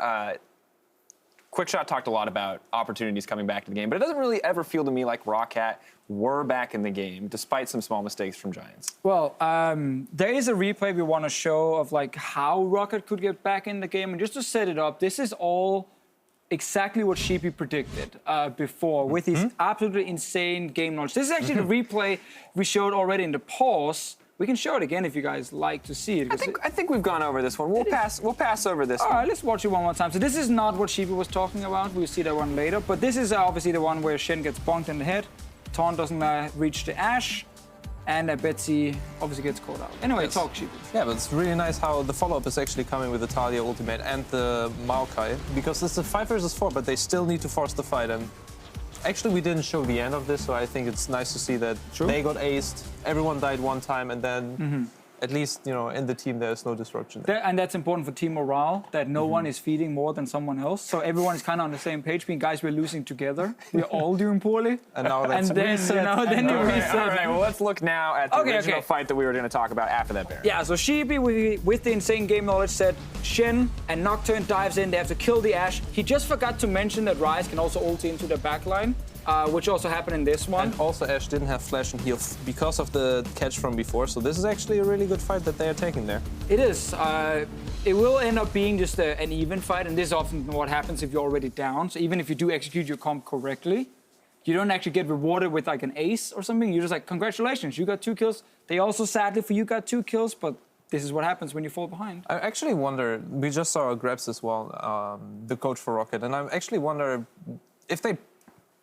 QuickShot talked a lot about opportunities coming back to the game, but it doesn't really ever feel to me like ROCCAT were back in the game, despite some small mistakes from Giants. Well, there is a replay we want to show of like how ROCCAT could get back in the game, and just to set it up, this is all exactly what Sheepy predicted before with his absolutely insane game knowledge. This is actually the replay we showed already in the pause. We can show it again if you guys like to see it. I think we've gone over this one. We'll pass over this one. All right, let's watch it one more time. So this is not what Sheepy was talking about. We'll see that one later. But this is obviously the one where Shen gets bonked in the head. Taunt doesn't reach the Ashe. And Betsy obviously gets caught out. Anyway, talk, Sheepy. Yeah, but it's really nice how the follow-up is actually coming with the Taliyah ultimate and the Maokai. Because it's a 5 versus 4, but they still need to force the fight. And actually, we didn't show the end of this, so I think it's nice to see that they got aced, everyone died one time, and then at least, you know, in the team, there's no disruption. And that's important for team morale, that no one is feeding more than someone else. So everyone is kind of on the same page, being guys, we're losing together. We're all doing poorly. And now that's reset. Then you reset. All right, well, let's look now at the original fight that we were going to talk about after that, Baron. Yeah, so Sheepy, with the insane game knowledge, said Shen and Nocturne dives in. They have to kill the Ashe. He just forgot to mention that Ryze can also ult into the backline. Which also happened in this one. And also Ashe didn't have flash and heal because of the catch from before, so this is actually a really good fight that they are taking there. It is. It will end up being just an even fight, and this is often what happens if you're already down. So even if you do execute your comp correctly, you don't actually get rewarded with like an ace or something. You're just like, congratulations, you got 2 kills. They also, sadly for you, got 2 kills, but this is what happens when you fall behind. I actually wonder, we just saw Grabs as well, the coach for ROCCAT, and I actually wonder if they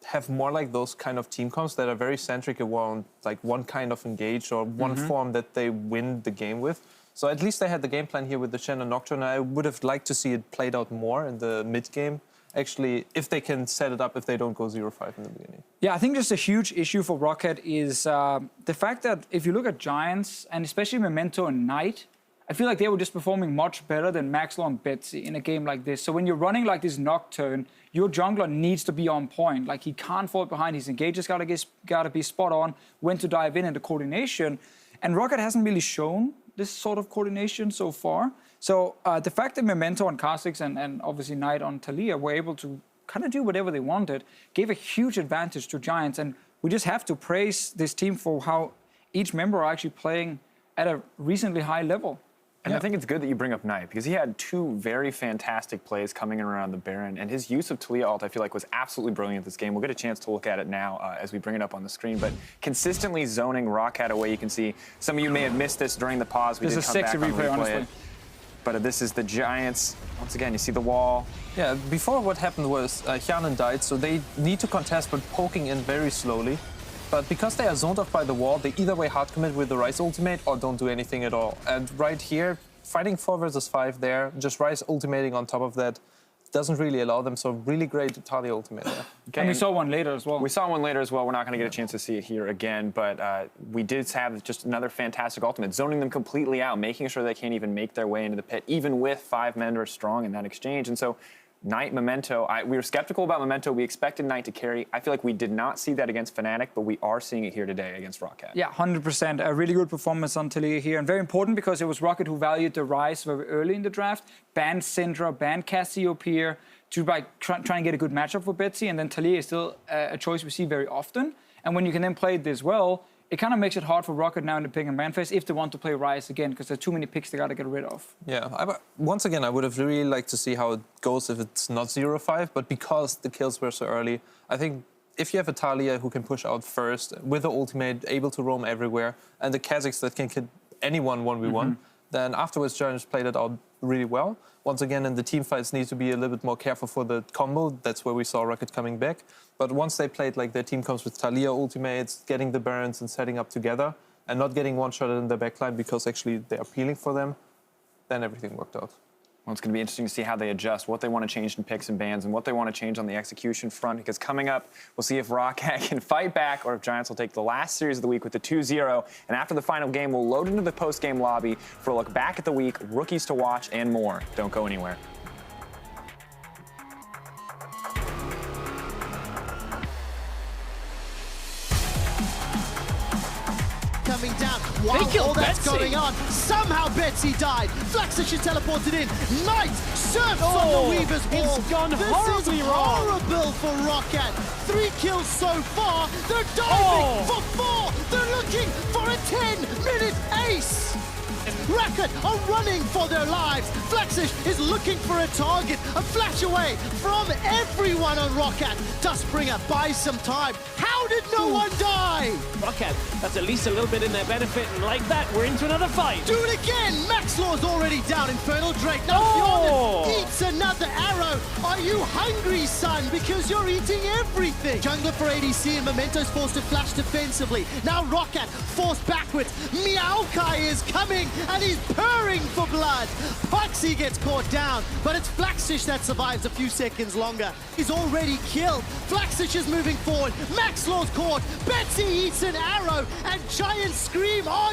have more like those kind of team comps that are very centric around like one kind of engage or one form that they win the game with. So at least they had the game plan here with the Shen and Nocturne. I would have liked to see it played out more in the mid game actually, if they can set it up, if they don't go 0-5 in the beginning. Yeah, I think just a huge issue for ROCCAT is the fact that if you look at Giants, and especially Memento and Knight, I feel like they were just performing much better than Maxlore and Betsy in a game like this. So when you're running like this Nocturne, your jungler needs to be on point. Like, he can't fall behind. His engager's gotta be spot on, when to dive in, and the coordination. And ROCCAT hasn't really shown this sort of coordination so far. So the fact that Memento on Kha'Zix and obviously Knight on Taliyah were able to kind of do whatever they wanted gave a huge advantage to Giants. And we just have to praise this team for how each member are actually playing at a reasonably high level. And I think it's good that you bring up Knight, because he had two very fantastic plays coming in around the Baron, and his use of Taliyah ult, I feel like, was absolutely brilliant this game. We'll get a chance to look at it now as we bring it up on the screen, but consistently zoning ROCCAT away. You can see some of you may have missed this during the pause. We This is a sexy replay, honestly. But this is the Giants. Once again, you see the wall. Yeah, before what happened was Hjarnan died, so they need to contest, but poking in very slowly. But because they are zoned off by the wall, they either way hard commit with the Ryze ultimate or don't do anything at all. And right here, fighting 4 versus 5 there, just Ryze ultimating on top of that doesn't really allow them, so really great Taliyah ultimate there. Okay, and we saw one later as well. We saw one later as well. We're not going to get a chance to see it here again, but we did have just another fantastic ultimate, zoning them completely out, making sure they can't even make their way into the pit, even with 5 members strong in that exchange. And so Knight, Memento, we were skeptical about Memento. We expected Knight to carry. I feel like we did not see that against Fnatic, but we are seeing it here today against ROCCAT. Yeah, 100%. A really good performance on Taliyah here, and very important because it was ROCCAT who valued the Ryze very early in the draft, banned Syndra, banned Cassiopeia to try and get a good matchup for Betsy, and then Taliyah is still a choice we see very often. And when you can then play it this well, it kind of makes it hard for ROCCAT now in the pick and ban phase if they want to play Ryze again, because there's too many picks they got to get rid of. Yeah, once again, I would have really liked to see how it goes if it's not 0-5, but because the kills were so early, I think if you have a Taliyah who can push out first, with the ultimate, able to roam everywhere, and the Kha'Zix that can hit anyone 1v1, then afterwards Giants played it out really well. Once again, in the team fights, need to be a little bit more careful for the combo. That's where we saw ROCCAT coming back. But once they played, like, their team comes with Taliyah ultimates, getting the Barons and setting up together, and not getting one-shotted in their backline because actually they are peeling for them, then everything worked out. Well, it's going to be interesting to see how they adjust, what they want to change in picks and bans, and what they want to change on the execution front, because coming up, we'll see if ROCCAT can fight back or if Giants will take the last series of the week with the 2-0. And after the final game, we'll load into the post-game lobby for a look back at the week, rookies to watch, and more. Don't go anywhere. Coming down while all that's Betsy. going on. Somehow Betsy died. Flaxxish is teleported in. Knight surfs on the Weaver's wall. It's gone this horribly is wrong. horrible for ROCCAT. 3 kills so far. They're diving for 4. They're looking for a 10-minute ace. ROCCAT are running for their lives. Flaxxish is looking for a target. A flash away from everyone on ROCCAT. Dustbringer buys some time. How did no one die? ROCCAT, that's at least a little bit in their benefit, and like that, we're into another fight. Do it again! Maxlore's already down. Infernal Drake. Now Hjarnan eats another arrow. Are you hungry, son? Because you're eating everything. Jungler for ADC and Memento's forced to flash defensively. Now ROCCAT forced backwards. Maokai is coming and he's purring for blood. Phaxi gets caught down, but it's Flaxxish that survives a few seconds longer. He's already killed. Flaxxish is moving forward. Maxlore's caught. Betsy eats an arrow and Giants scream, "Are